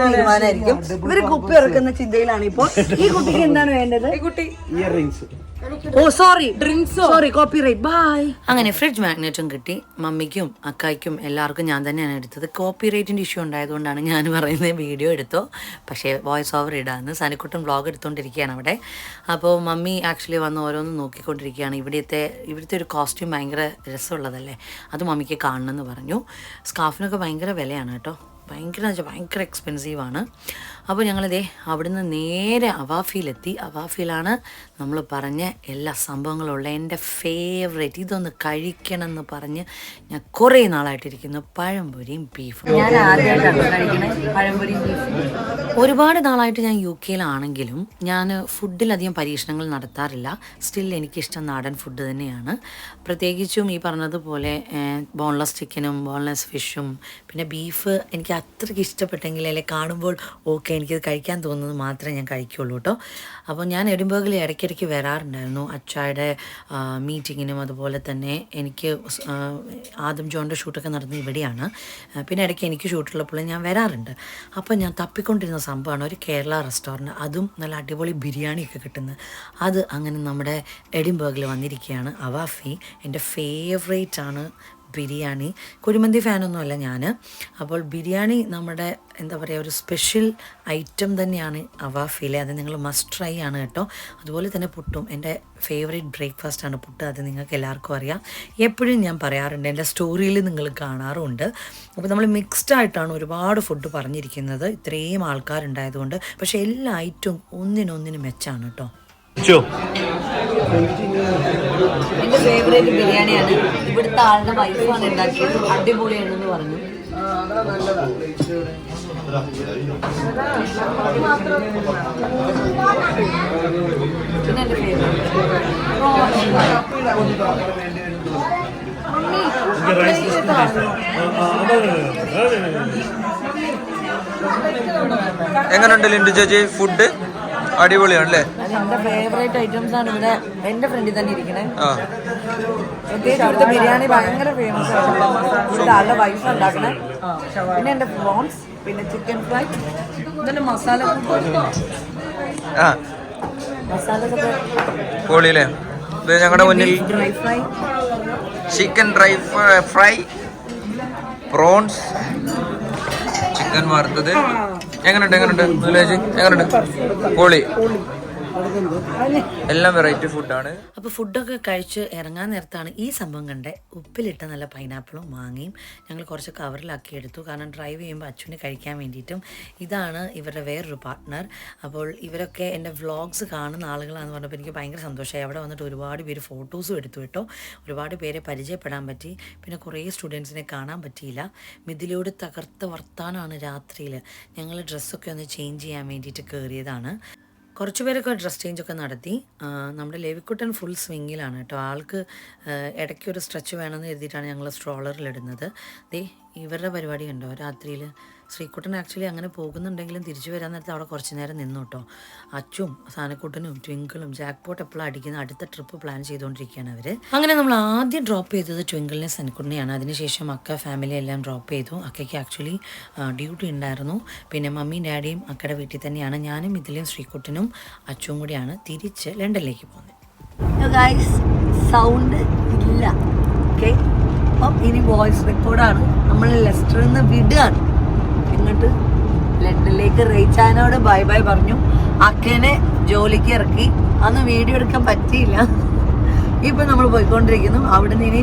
തീരുമാനമായിരിക്കും. ഇവര് കുപ്പി ഇറക്കുന്ന ചിന്തയിലാണ് ഇപ്പോൾ. ഈ കുട്ടിക്ക് എന്താണ് വേണ്ടത്? കോപ്പിറൈറ്റ്. ബൈ. അങ്ങനെ ഫ്രിഡ്ജ് മാഗ്നറ്റും കിട്ടി. മമ്മിക്കും അക്കായ്ക്കും എല്ലാവർക്കും ഞാൻ തന്നെയാണ് എടുത്തത്. കോപ്പിറൈറ്റിൻ്റെ ഇഷ്യൂ ഉണ്ടായതുകൊണ്ടാണ് ഞാൻ പറയുന്നത് വീഡിയോ എടുത്തോ, പക്ഷേ വോയിസ് ഓവർ ഇടാന്ന്. സനിക്കുട്ടൻ വ്ളോഗ് എടുത്തുകൊണ്ടിരിക്കുകയാണ് അവിടെ. അപ്പോൾ മമ്മി ആക്ച്വലി വന്ന് ഓരോന്നും നോക്കിക്കൊണ്ടിരിക്കുകയാണ്. ഇവിടുത്തെ ഒരു കോസ്റ്റ്യൂം ഭയങ്കര രസമുള്ളതല്ലേ, അത് മമ്മിക്ക് കാണണമെന്ന് പറഞ്ഞു. സ്കാർഫിനൊക്കെ ഭയങ്കര വിലയാണ് കേട്ടോ, ഭയങ്കര എക്സ്പെൻസീവാണ്. അപ്പോൾ ഞങ്ങളിതേ അവിടുന്ന് നേരെ അവാഫിയിലെത്തി. അവാഫിയിലാണ് നമ്മൾ പറഞ്ഞ എല്ലാ സംഭവങ്ങളുള്ള എൻ്റെ ഫേവറേറ്റ്, ഇതൊന്ന് കഴിക്കണം എന്ന് പറഞ്ഞ് ഞാൻ കുറേ നാളായിട്ടിരിക്കുന്നു, പഴംപൊരിയും ബീഫും. ഞാൻ ആദ്യമായിട്ടാണ് കഴിക്കണത് പഴംപൊരിയും ബീഫും. ഒരുപാട് നാളായിട്ട് ഞാൻ UK-ലാണെങ്കിലും ഞാൻ ഫുഡിലധികം പരീക്ഷണങ്ങൾ നടത്താറില്ല. സ്റ്റിൽ എനിക്കിഷ്ടം നാടൻ ഫുഡ് തന്നെയാണ്. പ്രത്യേകിച്ചും ഈ പറഞ്ഞതുപോലെ ബോൺലെസ് ചിക്കനും ബോൺലെസ് ഫിഷും പിന്നെ ബീഫ് എനിക്ക് അത്രയ്ക്ക് ഇഷ്ടപ്പെട്ടെങ്കിൽ അല്ലെ കാണുമ്പോൾ ഓക്കെ എനിക്കത് കഴിക്കാൻ തോന്നുന്നത് മാത്രമേ ഞാൻ കഴിക്കുകയുള്ളൂ കേട്ടോ. അപ്പോൾ ഞാൻ എഡിൻബർഗിൽ ഇടയ്ക്കിടയ്ക്ക് വരാറുണ്ടായിരുന്നു അച്ചായുടെ മീറ്റിങ്ങിനും. അതുപോലെ തന്നെ എനിക്ക് ആദം ജോണിൻ്റെ ഷൂട്ടൊക്കെ നടന്നത് ഇവിടെയാണ്. പിന്നെ ഇടയ്ക്ക് എനിക്ക് ഷൂട്ടുള്ളപ്പോൾ ഞാൻ വരാറുണ്ട്. അപ്പോൾ ഞാൻ തപ്പിക്കൊണ്ടിരുന്ന സംഭവമാണ് ഒരു കേരള റെസ്റ്റോറൻറ്റ്, അതും നല്ല അടിപൊളി ബിരിയാണിയൊക്കെ കിട്ടുന്നത്. അത് അങ്ങനെ നമ്മുടെ എഡിൻബർഗിൽ വന്നിരിക്കുകയാണ്. അവാഫി എൻ്റെ ഫേവറേറ്റ് ആണ് ബിരിയാണി. കുഴിമന്തി ഫാനൊന്നുമല്ല ഞാൻ. അപ്പോൾ ബിരിയാണി നമ്മുടെ എന്താ പറയുക ഒരു സ്പെഷ്യൽ ഐറ്റം തന്നെയാണ് അവാഫിയിലെ. അത് നിങ്ങൾ മസ്റ്റ് ട്രൈ ആണ് കേട്ടോ. അതുപോലെ തന്നെ പുട്ടും എൻ്റെ ഫേവറേറ്റ് ബ്രേക്ക്ഫാസ്റ്റാണ് പുട്ട്. അത് നിങ്ങൾക്ക് എല്ലാവർക്കും അറിയാം, എപ്പോഴും ഞാൻ പറയാറുണ്ട്, എൻ്റെ സ്റ്റോറിയിൽ നിങ്ങൾ കാണാറുമുണ്ട്. അപ്പോൾ നമ്മൾ മിക്സ്ഡ് ആയിട്ടാണ് ഒരുപാട് ഫുഡ് പറഞ്ഞിരിക്കുന്നത്, ഇത്രയും ആൾക്കാരുണ്ടായതുകൊണ്ട്. പക്ഷേ എല്ലാ ഐറ്റവും ഒന്നിനൊന്നിന് മെച്ചാണ് കേട്ടോ. എൻ്റെ ഫേവറേറ്റ് ബിരിയാണിയാണ്. ഇവിടുത്തെ ആളുടെ വൈഫാണ് ഉണ്ടാക്കിയത്, അടിപൊളിയാണെന്ന് പറഞ്ഞു. പിന്നെ എൻ്റെ എങ്ങനെയുണ്ട് ലിൻഡു ചേച്ചി ഫുഡ്? അടിപൊളിയാണല്ലേ? എന്റെ ഫേവറേറ്റ് ഐറ്റംസ് ആണ് ഇവിടെ എന്റെ ഫ്രണ്ടിൽ തന്നെ ഇരിക്കണേ. പ്രത്യേകിച്ച് ഇവിടുത്തെ ബിരിയാണി ഭയങ്കര ഫേമസ് ആണ്. ഇവിടുത്തെ ആളുടെ വൈഫ് ഉണ്ടാക്കണേ. പിന്നെ എന്റെ പ്രോൺസ്, പിന്നെ ചിക്കൻ ഫ്രൈ, ഇതിന്റെ മസാല പൊളിയില്ലേ? ഇത് ഞങ്ങളുടെ മുന്നിൽ dry fry, chicken dry fry, prawns, chicken വറുത്തത്. എങ്ങനെയുണ്ട് എങ്ങനെയുണ്ട്? പൊളി. എല്ലാം വെറൈറ്റി ഫുഡാണ്. അപ്പോൾ ഫുഡൊക്കെ കഴിച്ച് ഇറങ്ങാൻ നേരത്താണ് ഈ സംഭവം കണ്ടേ. ഉപ്പിലിട്ട നല്ല പൈനാപ്പിളും മാങ്ങയും ഞങ്ങൾ കുറച്ച് കവറിലാക്കി എടുത്തു. കാരണം ഡ്രൈവ് ചെയ്യുമ്പോൾ അച്ഛന് കഴിക്കാൻ വേണ്ടിയിട്ടും. ഇതാണ് ഇവരുടെ വേറൊരു പാർട്ട്ണർ. അപ്പോൾ ഇവരൊക്കെ എൻ്റെ വ്ളോഗ്സ് കാണുന്ന ആളുകളാണെന്ന് പറഞ്ഞപ്പോൾ എനിക്ക് ഭയങ്കര സന്തോഷമായി. അവിടെ വന്നിട്ട് ഒരുപാട് പേര് ഫോട്ടോസും എടുത്തു കേട്ടോ. ഒരുപാട് പേരെ പരിചയപ്പെടാൻ പറ്റി. പിന്നെ കുറേ സ്റ്റുഡൻസിനെ കാണാൻ പറ്റിയില്ല. മിഥിലയോട് തകർത്ത വർത്താനാണ് രാത്രിയിൽ. ഞങ്ങൾ ഡ്രസ്സൊക്കെ ഒന്ന് ചേഞ്ച് ചെയ്യാൻ വേണ്ടിയിട്ട് കയറിയതാണ്. കുറച്ച് പേരൊക്കെ ഡ്രസ് ചേഞ്ചൊക്കെ നടത്തി. നമ്മുടെ ലെവിക്കുട്ടൻ ഫുൾ സ്വിങ്ങിലാണ് കേട്ടോ. ആൾക്ക് ഇടയ്ക്കൊരു സ്ട്രെച്ച് വേണമെന്ന് കരുതിയിട്ടാണ് ഞങ്ങൾ സ്ട്രോളറിലിടുന്നത്. ഇവരുടെ പരിപാടി കണ്ടോ രാത്രിയിൽ. ശ്രീക്കുട്ടൻ ആക്ച്വലി അങ്ങനെ പോകുന്നുണ്ടെങ്കിലും തിരിച്ചു വരാൻ നേരത്തെ അവിടെ കുറച്ച് നേരം നിന്നു കേട്ടോ. അച്ചും സാനക്കുട്ടനും ട്വിങ്കിളും ജാക്ക്പോട്ട് എപ്പോഴും അടിക്കുന്ന അടുത്ത ട്രിപ്പ് പ്ലാൻ ചെയ്തുകൊണ്ടിരിക്കുകയാണ് അവർ. അങ്ങനെ നമ്മൾ ആദ്യം ഡ്രോപ്പ് ചെയ്തത് ട്വിങ്കിളിനെ സനിക്കുട്ടനെയാണ്. അതിനുശേഷം അക്ക ഫാമിലി എല്ലാം ഡ്രോപ്പ് ചെയ്തു. അക്കയ്ക്ക് ആക്ച്വലി ഡ്യൂട്ടി ഉണ്ടായിരുന്നു. പിന്നെ മമ്മിയും ഡാഡിയും അക്കയുടെ വീട്ടിൽ തന്നെയാണ്. ഞാനും ഇതിലും ശ്രീക്കുട്ടനും അച്ചും കൂടിയാണ് തിരിച്ച് ലണ്ടനിലേക്ക് പോകുന്നത്. സൗണ്ട് ഇല്ല. ഓക്കെ, അപ്പം ഇനി വോയിസ് റെക്കോർഡാണ്. നമ്മൾ ലെസ്റ്ററിൽ നിന്ന് വിടുകയാണ്. എന്നിട്ട് ലണ്ടനിലേക്ക് റേച്ചാനോട് ബൈ ബൈ പറഞ്ഞു. അക്കനെ ജോലിക്ക് ഇറക്കി. അന്ന് വീഡിയോ എടുക്കാൻ പറ്റിയില്ല. ഇപ്പം നമ്മൾ പോയിക്കൊണ്ടിരിക്കുന്നു. അവിടെ നിന്ന് ഇനി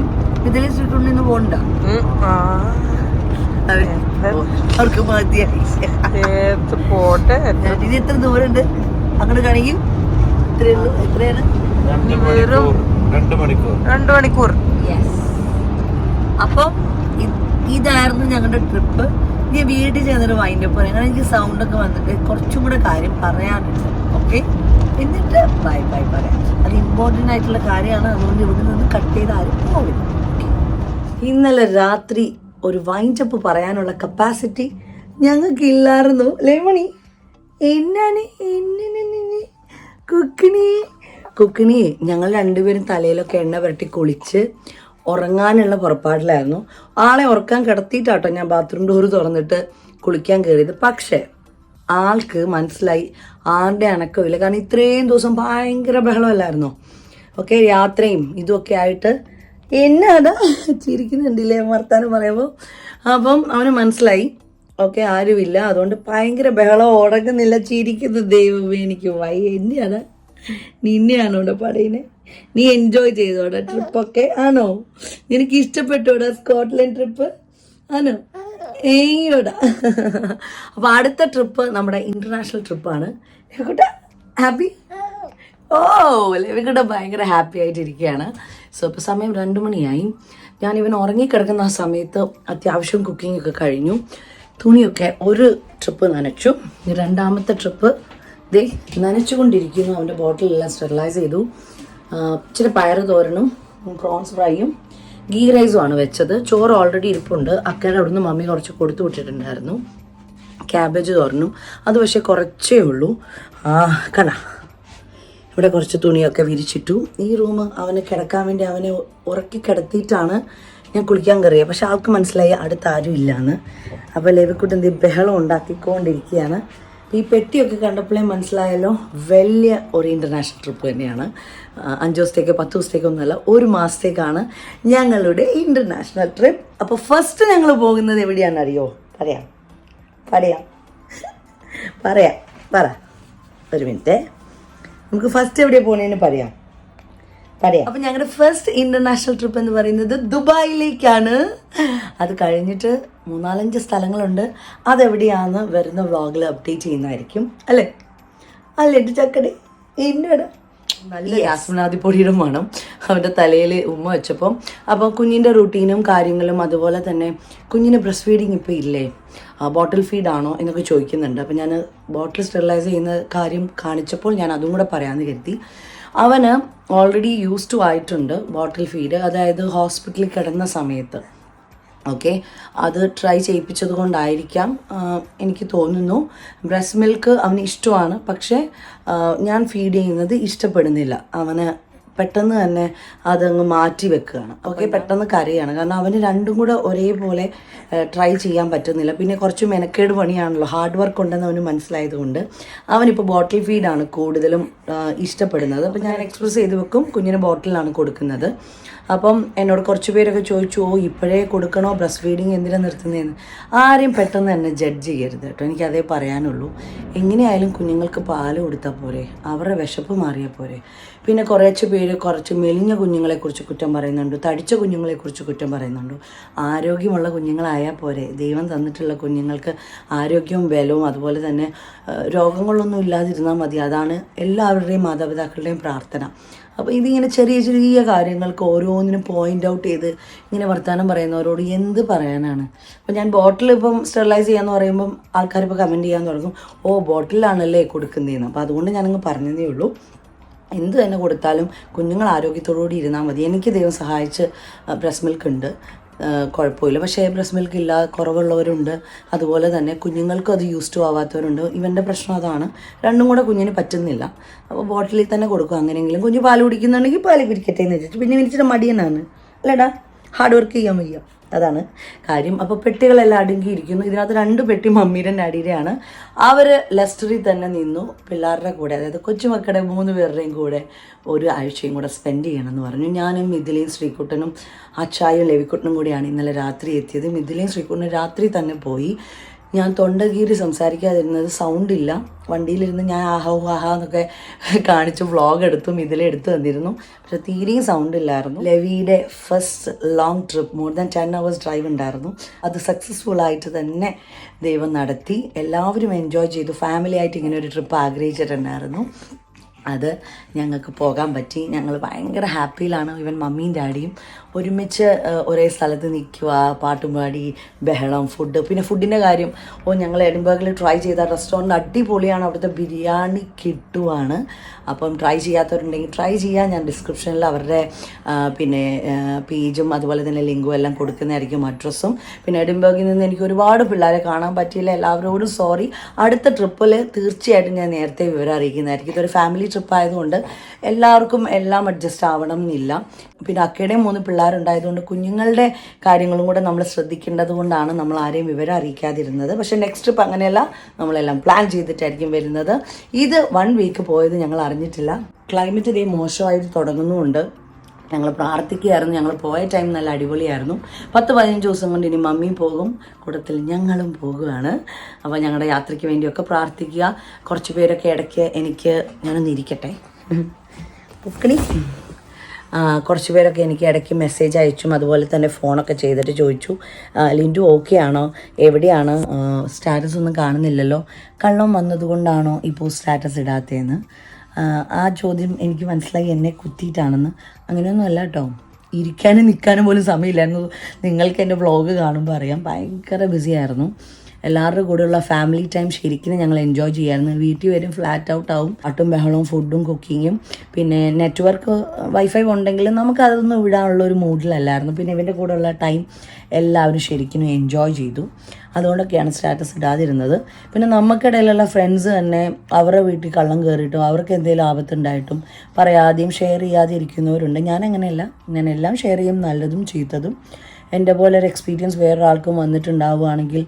ഇതിലെ ശ്രീകുണ്ഠ ഇന്ന് പോകണ്ട, അവർക്ക് മതിയായി. പോട്ടെ. ഇത് എത്ര ദൂരമുണ്ട് അങ്ങോട്ട് കാണിക്കും? എത്രയാണ്? 2 മണിക്കൂർ. അപ്പം ഇതായിരുന്നു ഞങ്ങളുടെ ട്രിപ്പ്. ഞാൻ വീട്ടിൽ ചെന്നൊരു വൈൻഡപ്പ് പറയാം, കാരണം എനിക്ക് സൗണ്ടൊക്കെ വന്നിട്ട് കുറച്ചും കൂടെ കാര്യം പറയാനുണ്ട്. ഓക്കെ, എന്നിട്ട് ബൈ ബൈ പറയാം. അത് ഇമ്പോർട്ടൻ്റ് ആയിട്ടുള്ള കാര്യമാണ്, അതുകൊണ്ട് ഇവിടെ നിന്ന് കട്ട് ചെയ്ത് ആരും പോകില്ല. ഇന്നലെ രാത്രി ഒരു വൈൻഡപ്പ് പറയാനുള്ള കപ്പാസിറ്റി ഞങ്ങൾക്ക് ഇല്ലായിരുന്നു. ലെമണി എന്നാണ് കുക്കിണി ഞങ്ങൾ രണ്ടുപേരും തലയിലൊക്കെ എണ്ണ പുരട്ടി കുളിച്ച് ഉറങ്ങാനുള്ള പുറപ്പാടിലായിരുന്നു. ആളെ ഉറക്കാൻ കിടത്തിയിട്ടാട്ടോ ഞാൻ ബാത്റൂം ഡോറ് തുറന്നിട്ട് കുളിക്കാൻ കയറിയത്. പക്ഷേ ആൾക്ക് മനസ്സിലായി ആരുടെ അനക്കമില്ല, കാരണം ഇത്രയും ദിവസം ഭയങ്കര ബഹളമല്ലായിരുന്നോ. ഓക്കെ, യാത്രയും ഇതുമൊക്കെ ആയിട്ട് എന്നാടാ ചിരിക്കുന്നുണ്ടില്ലേ വർത്താനം പറയുമ്പോൾ. അപ്പം അവന് മനസ്സിലായി ഓക്കെ ആരുമില്ല, അതുകൊണ്ട് ഭയങ്കര ബഹളം, ഉടങ്ങുന്നില്ല, ചിരിക്കുന്നു. ദൈവമേ എനിക്ക് വയ്യ. എന്നെയാണ് നിന്നെയാണോ ഇവിടെ പറയുന്നത്? നീ എൻജോയ് ചെയ്തോടെ ട്രിപ്പൊക്കെ? ആണോ? നിനക്ക് ഇഷ്ടപ്പെട്ടോടാ സ്കോട്ട്ലൻഡ് ട്രിപ്പ്? ആണോ? ഏയോടാ. അപ്പൊ അടുത്ത ട്രിപ്പ് നമ്മുടെ ഇന്റർനാഷണൽ ട്രിപ്പാണ്. ഹാപ്പി? ഓ, ലെവിക്കുട്ട ഭയങ്കര ഹാപ്പി ആയിട്ടിരിക്കുകയാണ്. സോ ഇപ്പോൾ സമയം 2 മണിയായി. ഞാൻ ഇവൻ ഉറങ്ങിക്കിടക്കുന്ന ആ സമയത്ത് അത്യാവശ്യം കുക്കിംഗ് ഒക്കെ കഴിഞ്ഞു. തുണിയൊക്കെ ഒരു ട്രിപ്പ് നനച്ചു. രണ്ടാമത്തെ ട്രിപ്പ് ദേ നനച്ചുകൊണ്ടിരിക്കുന്നു. അവൻ്റെ ബോട്ടിലെല്ലാം സ്റ്റെറിലൈസ് ചെയ്തു. ഇച്ചിരി പയറ് തോരനും പ്രോൺസ് ഫ്രൈയും ഗീ റൈസും ആണ് വെച്ചത്. ചോറ് ഓൾറെഡി ഇരിപ്പുണ്ട്. അക്കയുടെ അവിടുന്ന് മമ്മി കുറച്ച് കൊടുത്തു വിട്ടിട്ടുണ്ടായിരുന്നു. ക്യാബേജ് തോരനും അത് പക്ഷേ കുറച്ചേ ഉള്ളൂ. കണ്ട ഇവിടെ കുറച്ച് തുണിയൊക്കെ വിരിച്ചിട്ടു. ഈ റൂം അവന് കിടക്കാൻ വേണ്ടി അവനെ ഉറക്കി കിടത്തിയിട്ടാണ് ഞാൻ കുളിക്കാൻ കയറിയത്. പക്ഷെ ആൾക്ക് മനസ്സിലായി അടുത്ത് ആരും ഇല്ലയെന്ന്. അപ്പോൾ ലെവിക്കുട്ടൻ എന്ത് ബഹളം ഉണ്ടാക്കിക്കൊണ്ടിരിക്കുകയാണ്. ഈ പെട്ടിയൊക്കെ കണ്ടപ്പോഴേ മനസ്സിലായല്ലോ വലിയ ഒരു ഇൻ്റർനാഷണൽ ട്രിപ്പ് തന്നെയാണ്. 5 ദിവസത്തേക്ക് 10 ദിവസത്തേക്കൊന്നുമല്ല, 1 മാസത്തേക്കാണ് ഞങ്ങളുടെ ഇൻ്റർനാഷണൽ ട്രിപ്പ്. അപ്പോൾ ഫസ്റ്റ് ഞങ്ങൾ പോകുന്നത് എവിടെയാണെന്ന് അറിയോ? പറയാം ഒരു മിനിറ്റ്. നമുക്ക് ഫസ്റ്റ് എവിടെയാണ് പോകുന്നതെന്ന് പറയാം. അപ്പം ഞങ്ങളുടെ ഫസ്റ്റ് ഇൻ്റർനാഷണൽ ട്രിപ്പ് എന്ന് പറയുന്നത് ദുബായിലേക്കാണ്. അത് കഴിഞ്ഞിട്ട് 3-4 സ്ഥലങ്ങളുണ്ട്. അതെവിടെയാണെന്ന് വരുന്ന വ്ളോഗിൽ അപ്ഡേറ്റ് ചെയ്യുന്നതായിരിക്കും. അല്ലേ ചക്കടെ? എന്നോട് നല്ല രാസ്മനാദിപ്പൊടിയുടെ മണം അവൻ്റെ തലയിൽ ഉമ്മ വെച്ചപ്പം. അപ്പോൾ കുഞ്ഞിൻ്റെ റുട്ടീനും കാര്യങ്ങളും അതുപോലെ തന്നെ കുഞ്ഞിന് ബ്രസ്റ്റ് ഫീഡിങ് ഇപ്പോൾ ഇല്ലേ, ബോട്ടിൽ ഫീഡാണോ എന്നൊക്കെ ചോദിക്കുന്നുണ്ട്. അപ്പോൾ ഞാൻ ബോട്ടിൽ സ്റ്റെറിലൈസ് ചെയ്യുന്ന കാര്യം കാണിച്ചപ്പോൾ ഞാൻ അതും കൂടെ പറയാമെന്ന് കരുതി. അവന് ഓൾറെഡി യൂസ്ഡ് ടു ആയിട്ടുണ്ട് ബോട്ടിൽ ഫീഡ്, അതായത് ഹോസ്പിറ്റലിൽ കിടന്ന സമയത്ത്. ഓക്കെ, അത് ട്രൈ ചെയ്യിപ്പിച്ചത് കൊണ്ടായിരിക്കാം എനിക്ക് തോന്നുന്നു. ബ്രസ്റ്റ് മിൽക്ക് അവന് ഇഷ്ടമാണ്, പക്ഷേ ഞാൻ ഫീഡ് ചെയ്യുന്നത് ഇഷ്ടപ്പെടുന്നില്ല. അവന് പെട്ടെന്ന് തന്നെ അതങ്ങ് മാറ്റി വെക്കുകയാണ്. ഓക്കെ, പെട്ടെന്ന് കരയാണ്. കാരണം അവന് രണ്ടും കൂടെ ഒരേപോലെ ട്രൈ ചെയ്യാൻ പറ്റുന്നില്ല. പിന്നെ കുറച്ച് മെനക്കേട് പണിയാണല്ലോ, ഹാർഡ് വർക്ക് ഉണ്ടെന്ന് അവന് മനസ്സിലായതുകൊണ്ട് അവനിപ്പോൾ ബോട്ടിൽ ഫീഡാണ് കൂടുതലും ഇഷ്ടപ്പെടുന്നത്. അപ്പോൾ ഞാൻ എക്സ്പ്രസ് ചെയ്ത് വെക്കും, കുഞ്ഞിന് ബോട്ടിലാണ് കൊടുക്കുന്നത്. അപ്പം എന്നോട് കുറച്ച് പേരൊക്കെ ചോദിച്ചു, ഇപ്പോഴേ കൊടുക്കണോ, ബ്രസ്റ്റ് ഫീഡിങ് എന്തിനാണ് നിർത്തുന്നതെന്ന്. ആരെയും പെട്ടെന്ന് തന്നെ ജഡ്ജ് ചെയ്യരുത് കേട്ടോ, എനിക്കതേ പറയാനുള്ളൂ. എങ്ങനെയായാലും കുഞ്ഞുങ്ങൾക്ക് പാല് കൊടുത്താൽ പോരെ, അവരുടെ വിശപ്പ് മാറിയാൽ പോരെ. പിന്നെ കുറച്ച് പേര് കുറച്ച് മെലിഞ്ഞ കുഞ്ഞുങ്ങളെക്കുറിച്ച് കുറ്റം പറയുന്നുണ്ട്, തടിച്ച കുഞ്ഞുങ്ങളെക്കുറിച്ച് കുറ്റം പറയുന്നുണ്ട്. ആരോഗ്യമുള്ള കുഞ്ഞുങ്ങളായാൽ പോരെ. ദൈവം തന്നിട്ടുള്ള കുഞ്ഞുങ്ങൾക്ക് ആരോഗ്യവും ബലവും അതുപോലെ തന്നെ രോഗങ്ങളൊന്നും ഇല്ലാതിരുന്നാൽ മതി. അതാണ് എല്ലാവരുടെയും മാതാപിതാക്കളുടെയും പ്രാർത്ഥന. അപ്പോൾ ഇതിങ്ങനെ ചെറിയ ചെറിയ കാര്യങ്ങൾക്ക് ഓരോന്നിനും പോയിൻ്റ് ഔട്ട് ചെയ്ത് ഇങ്ങനെ വർത്തമാനം പറയുന്നവരോട് എന്ത് പറയാനാണ്. അപ്പോൾ ഞാൻ ബോട്ടിൽ ഇപ്പം സ്റ്റെറിലൈസ് ചെയ്യാന്ന് പറയുമ്പം ആൾക്കാരിപ്പോൾ കമൻറ്റ് ചെയ്യാൻ തുടങ്ങും, ഓ ബോട്ടിലാണല്ലേ കൊടുക്കുന്നതെന്ന്. അപ്പോൾ അതുകൊണ്ട് ഞാനങ്ങ് പറഞ്ഞതേ ഉള്ളൂ. എന്ത് തന്നെ കൊടുത്താലും കുഞ്ഞുങ്ങൾ ആരോഗ്യത്തോടുകൂടി ഇരുന്നാൽ മതി. എനിക്ക് ദൈവം സഹായിച്ച് ബ്രസ്റ്റ് മിൽക്ക് ഉണ്ട്, കുഴപ്പമില്ല. പക്ഷേ ബ്രസ്റ്റ് മിൽക്ക് ഇല്ല കുറവുള്ളവരുണ്ട്, അതുപോലെ തന്നെ കുഞ്ഞുങ്ങൾക്കും അത് യൂസ് ടു ആവാത്തവരുണ്ട്. ഇവൻ്റെ പ്രശ്നം അതാണ്, രണ്ടും കൂടെ കുഞ്ഞിന് പറ്റുന്നില്ല. അപ്പോൾ ബോട്ടിലിൽ തന്നെ കൊടുക്കും. അങ്ങനെയെങ്കിലും കുഞ്ഞ് പാല് കുടിക്കുന്നുണ്ടെങ്കിൽ പാല് കുടിക്കട്ടെ എന്ന് വെച്ചിട്ട്. പിന്നെ വിളിച്ചിട്ട് മടിയനാണ് അല്ലേടാ, ഹാർഡ് വർക്ക് ചെയ്യാൻ വയ്യ, അതാണ് കാര്യം. അപ്പോൾ പെട്ടികളെല്ലാം അടുങ്ങിയിരിക്കുന്നു. ഇതിനകത്ത് 2 പെട്ടി മമ്മിയുടെ ഡാഡിയുടെയാണ്. അവർ ലെസ്റ്ററിൽ തന്നെ നിന്നു പിള്ളേരുടെ കൂടെ, അതായത് കൊച്ചുമക്കളുടെ 3 പേരുടെയും കൂടെ 1 ആഴ്ചയും കൂടെ സ്പെൻഡ് ചെയ്യണമെന്ന് പറഞ്ഞു. ഞാനും മിഥിലയും ശ്രീകുട്ടനും അച്ചായും ലെവിക്കുട്ടനും കൂടിയാണ് ഇന്നലെ രാത്രി എത്തിയത്. മിഥിലയും ശ്രീകുട്ടനും രാത്രി തന്നെ പോയി. ഞാൻ തൊണ്ടകീറി സംസാരിക്കാതിരുന്നത് സൗണ്ട് ഇല്ല. വണ്ടിയിലിരുന്ന് ഞാൻ ആഹാ ആഹാ എന്നൊക്കെ കാണിച്ച് വ്ളോഗ് എടുത്തും ഇതിലെടുത്ത് തന്നിരുന്നു. പക്ഷെ തീരെയും സൗണ്ട് ഇല്ലായിരുന്നു. ലെവിയുടെ first long trip, more than 10 hours drive ഉണ്ടായിരുന്നു. അത് സക്സസ്ഫുൾ ആയിട്ട് തന്നെ ദൈവം നടത്തി. എല്ലാവരും എൻജോയ് ചെയ്തു. ഫാമിലി ആയിട്ട് ഇങ്ങനെ ഒരു ട്രിപ്പ് ആഗ്രഹിച്ചിട്ടുണ്ടായിരുന്നു. അത് ഞങ്ങൾക്ക് പോകാൻ പറ്റി. ഞങ്ങൾ ഭയങ്കര ഹാപ്പിയിലാണ്. ഈവൻ മമ്മിയും ഡാഡിയും ഒരുമിച്ച് ഒരേ സ്ഥലത്ത് നിൽക്കുക, പാട്ടും പാടി, ബഹളം, ഫുഡ്. പിന്നെ ഫുഡിൻ്റെ കാര്യം, ഞങ്ങൾ എഡിൻബർഗിൽ ട്രൈ ചെയ്ത റെസ്റ്റോറൻറ്റ് അടിപൊളിയാണ്. അവിടുത്തെ ബിരിയാണി കിട്ടുവാണ്. അപ്പം ട്രൈ ചെയ്യാത്തവരുണ്ടെങ്കിൽ ട്രൈ ചെയ്യാൻ ഞാൻ ഡിസ്ക്രിപ്ഷനിൽ അവരുടെ പിന്നെ പേജും അതുപോലെ തന്നെ ലിങ്കും എല്ലാം കൊടുക്കുന്നതായിരിക്കും, അഡ്രസ്സും. പിന്നെ എഡിൻബർഗിൽ നിന്ന് എനിക്ക് ഒരുപാട് പിള്ളേരെ കാണാൻ പറ്റിയില്ല. എല്ലാവരോടും സോറി. അടുത്ത ട്രിപ്പിൽ തീർച്ചയായിട്ടും ഞാൻ നേരത്തെ വിവരം അറിയിക്കുന്നതായിരിക്കും. ഇതൊരു ഫാമിലി ട്രിപ്പ് ആയതുകൊണ്ട് എല്ലാവർക്കും എല്ലാം അഡ്ജസ്റ്റ് ആവണം എന്നില്ല. പിന്നെ അക്കയുടെയും 3 പിള്ളേരുണ്ടായതുകൊണ്ട് കുഞ്ഞുങ്ങളുടെ കാര്യങ്ങളും കൂടെ നമ്മൾ ശ്രദ്ധിക്കേണ്ടത് കൊണ്ടാണ് നമ്മൾ ആരെയും വിവരം അറിയിക്കാതിരുന്നത്. പക്ഷേ നെക്സ്റ്റ് ട്രിപ്പ് അങ്ങനെയല്ല, നമ്മളെല്ലാം പ്ലാൻ ചെയ്തിട്ടായിരിക്കും വരുന്നത്. ഇത് 1 week പോയത് ഞങ്ങൾ അറിഞ്ഞിട്ടില്ല. ക്ലൈമറ്റ് ഇതേ മോശമായിട്ട് തുടങ്ങുന്നുമുണ്ട്. ഞങ്ങൾ പ്രാർത്ഥിക്കുകയായിരുന്നു. ഞങ്ങൾ പോയ ടൈം നല്ല അടിപൊളിയായിരുന്നു. 10-15 ദിവസം കൊണ്ട് ഇനി മമ്മിയും പോകും, കൂട്ടത്തിൽ ഞങ്ങളും പോകുകയാണ്. അപ്പോൾ ഞങ്ങളുടെ യാത്രയ്ക്ക് വേണ്ടിയൊക്കെ പ്രാർത്ഥിക്കുക. കുറച്ച് പേരൊക്കെ ഇടയ്ക്ക് ഞാനൊന്ന് ഇരിക്കട്ടെ പൊക്കണി കുറച്ച് പേരൊക്കെ എനിക്ക് ഇടയ്ക്ക് മെസ്സേജ് അയച്ചും അതുപോലെ തന്നെ ഫോണൊക്കെ ചെയ്തിട്ട് ചോദിച്ചു, ലിൻറ്റു ഓക്കെ ആണോ, എവിടെയാണ്, സ്റ്റാറ്റസ് ഒന്നും കാണുന്നില്ലല്ലോ, കള്ളം വന്നതുകൊണ്ടാണോ ഇപ്പോൾ സ്റ്റാറ്റസ് ഇടാത്തതെന്ന്. ആ ചോദ്യം എനിക്ക് മനസ്സിലായി എന്നെ കുത്തിയിട്ടാണെന്ന്. അങ്ങനെയൊന്നും അല്ല കേട്ടോ. ഇരിക്കാനും നിൽക്കാനും പോലും സമയമില്ലായിരുന്നു. നിങ്ങൾക്ക് എൻ്റെ വ്ളോഗ് കാണുമ്പോൾ അറിയാം, ഭയങ്കര ബിസി ആയിരുന്നു. എല്ലാവരുടെ കൂടെയുള്ള ഫാമിലി ടൈം ശരിക്കും ഞങ്ങൾ എൻജോയ് ചെയ്യായിരുന്നു. വീട്ടിൽ വരും ഫ്ലാറ്റ് ഔട്ട് ആവും, പാട്ടും ബഹളവും, ഫുഡും, കുക്കിങ്ങും. പിന്നെ നെറ്റ്വർക്ക് വൈഫൈ ഉണ്ടെങ്കിലും നമുക്ക് അതൊന്നും വിടാനുള്ള ഒരു മൂഡിലല്ലായിരുന്നു. പിന്നെ ഇവൻ്റെ കൂടെയുള്ള ടൈം എല്ലാവരും ശരിക്കും എൻജോയ് ചെയ്തു. അതുകൊണ്ടൊക്കെയാണ് സ്റ്റാറ്റസ് ഇടാതിരുന്നത്. പിന്നെ നമുക്കിടയിലുള്ള ഫ്രണ്ട്സ് തന്നെ അവരുടെ വീട്ടിൽ കള്ളം കയറിയിട്ടും അവർക്ക് എന്തെങ്കിലും ആപത്തുണ്ടായിട്ടും പറയാതെയും ഷെയർ ചെയ്യാതെ ഇരിക്കുന്നവരുണ്ട്. ഞാനങ്ങനെയല്ല, ഞാൻ എല്ലാം ഷെയർ ചെയ്യും, നല്ലതും ചീത്തതും. എൻ്റെ പോലെ ഒരു എക്സ്പീരിയൻസ് വേറൊരാൾക്കും വന്നിട്ടുണ്ടാവുകയാണെങ്കിൽ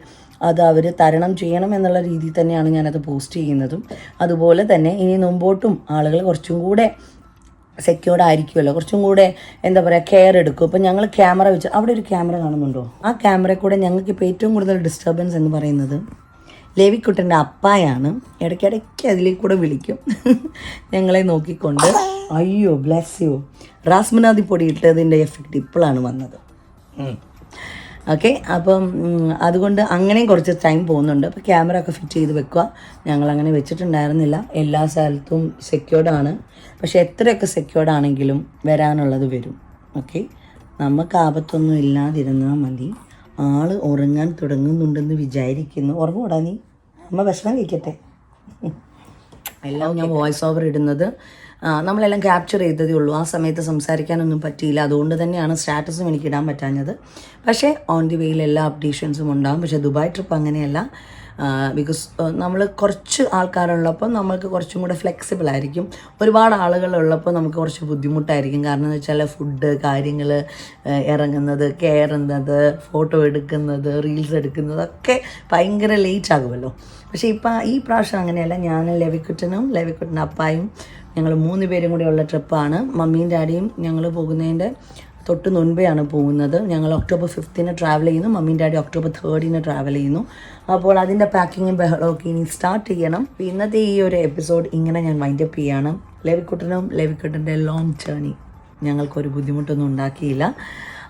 അത് അവർ തരണം ചെയ്യണം എന്നുള്ള രീതിയിൽ തന്നെയാണ് ഞാനത് പോസ്റ്റ് ചെയ്യുന്നതും. അതുപോലെ തന്നെ ഇനി മുമ്പോട്ടും ആളുകൾ കുറച്ചും കൂടെ സെക്യൂർഡ് ആയിരിക്കുമല്ലോ, കുറച്ചും കൂടെ എന്താ പറയുക കെയർ എടുക്കും. ഇപ്പം ഞങ്ങൾ ക്യാമറ വെച്ച്, അവിടെ ഒരു ക്യാമറ കാണുന്നുണ്ടോ, ആ ക്യാമറയിൽ കൂടെ ഞങ്ങൾക്കിപ്പോൾ ഏറ്റവും കൂടുതൽ ഡിസ്റ്റർബൻസ് എന്ന് പറയുന്നത് ലെവിക്കുട്ടൻ്റെ അപ്പായാണ്. ഇടയ്ക്കിടയ്ക്ക് അതിലേക്ക് കൂടെ വിളിക്കും ഞങ്ങളെ നോക്കിക്കൊണ്ട്. അയ്യോ ബ്ലെസ് യു. റാസ്മനാദി പൊടി ഇട്ടതിൻ്റെ എഫക്റ്റ് ഇപ്പോഴാണ് വന്നത്. ഓക്കെ, അപ്പം അതുകൊണ്ട് അങ്ങനെയും കുറച്ച് ടൈം പോകുന്നുണ്ട്. അപ്പോൾ ക്യാമറ ഒക്കെ ഫിറ്റ് ചെയ്ത് വെക്കുക. ഞങ്ങളങ്ങനെ വെച്ചിട്ടുണ്ടായിരുന്നില്ല. എല്ലാ സ്ഥലത്തും സെക്യൂർഡാണ്. പക്ഷെ എത്രയൊക്കെ സെക്യൂർഡാണെങ്കിലും വരാനുള്ളത് വരും. ഓക്കെ, നമുക്ക് ആപത്തൊന്നും ഇല്ലാതിരുന്നാൽ മതി. ആൾ ഉറങ്ങാൻ തുടങ്ങുന്നുണ്ടെന്ന് വിചാരിക്കുന്നു. ഉറങ്ങൂടാ നീ? അമ്മ ഭക്ഷണം കഴിക്കട്ടെ. എല്ലാം ഞാൻ വോയിസ് ഓവർ ഇടുന്നത് നമ്മളെല്ലാം ക്യാപ്ചർ ചെയ്തതേ ഉള്ളൂ. ആ സമയത്ത് സംസാരിക്കാനൊന്നും പറ്റിയില്ല. അതുകൊണ്ട് തന്നെയാണ് സ്റ്റാറ്റസും എനിക്ക് ഇടാൻ പറ്റാഞ്ഞത്. പക്ഷേ ഓൺ ദി വേയിൽ എല്ലാ അപ്ഡേഷൻസും ഉണ്ടാകും. പക്ഷേ ദുബായ് ട്രിപ്പ് അങ്ങനെയല്ല. ബിക്കോസ് നമ്മൾ കുറച്ച് ആൾക്കാരുള്ളപ്പോൾ നമ്മൾക്ക് കുറച്ചും കൂടെ ഫ്ലെക്സിബിൾ ആയിരിക്കും. ഒരുപാട് ആളുകളുള്ളപ്പോൾ നമുക്ക് കുറച്ച് ബുദ്ധിമുട്ടായിരിക്കും. കാരണം എന്ന് വെച്ചാൽ ഫുഡ് കാര്യങ്ങൾ, ഇറങ്ങുന്നത്, കയറുന്നത്, ഫോട്ടോ എടുക്കുന്നത്, റീൽസ് എടുക്കുന്നതൊക്കെ ഭയങ്കര ലേറ്റ് ആകുമല്ലോ. പക്ഷേ ഈ പ്രാവശ്യം അങ്ങനെയല്ല. ഞാൻ ലെവിക്കുട്ടൻ്റെ അപ്പായും ഞങ്ങൾ 3 പേരും കൂടി ഉള്ള ട്രിപ്പാണ്. മമ്മിയും ഡാഡിയും ഞങ്ങൾ പോകുന്നതിൻ്റെ തൊട്ട് മുൻപെയാണ് പോകുന്നത്. ഞങ്ങൾ October 5th ട്രാവൽ ചെയ്യുന്നു. മമ്മിയും ഡാഡി October 3rd ട്രാവൽ ചെയ്യുന്നു. അപ്പോൾ അതിൻ്റെ പാക്കിങ്ങും ബഹളമൊക്കെ ഇനി സ്റ്റാർട്ട് ചെയ്യണം. ഇന്നത്തെ ഈ ഒരു എപ്പിസോഡ് ഇങ്ങനെ ഞാൻ വൈൻഡപ്പ് ചെയ്യാണ്. ലെവിക്കുട്ടൻ്റെ ലോങ് ജേർണി ഞങ്ങൾക്കൊരു ബുദ്ധിമുട്ടൊന്നും ഉണ്ടാക്കിയില്ല.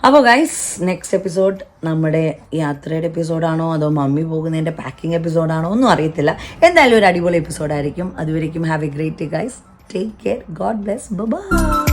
അപ്പോൾ ഗൈസ്, നെക്സ്റ്റ് എപ്പിസോഡ് നമ്മുടെ യാത്രയുടെ എപ്പിസോഡാണോ അതോ മമ്മി പോകുന്നതിൻ്റെ പാക്കിംഗ് എപ്പിസോഡാണോ ഒന്നും അറിയത്തില്ല. എന്തായാലും ഒരു അടിപൊളി എപ്പിസോഡായിരിക്കും. അതുവരേക്കും have A great day guys. Take care. God bless. Bye-bye.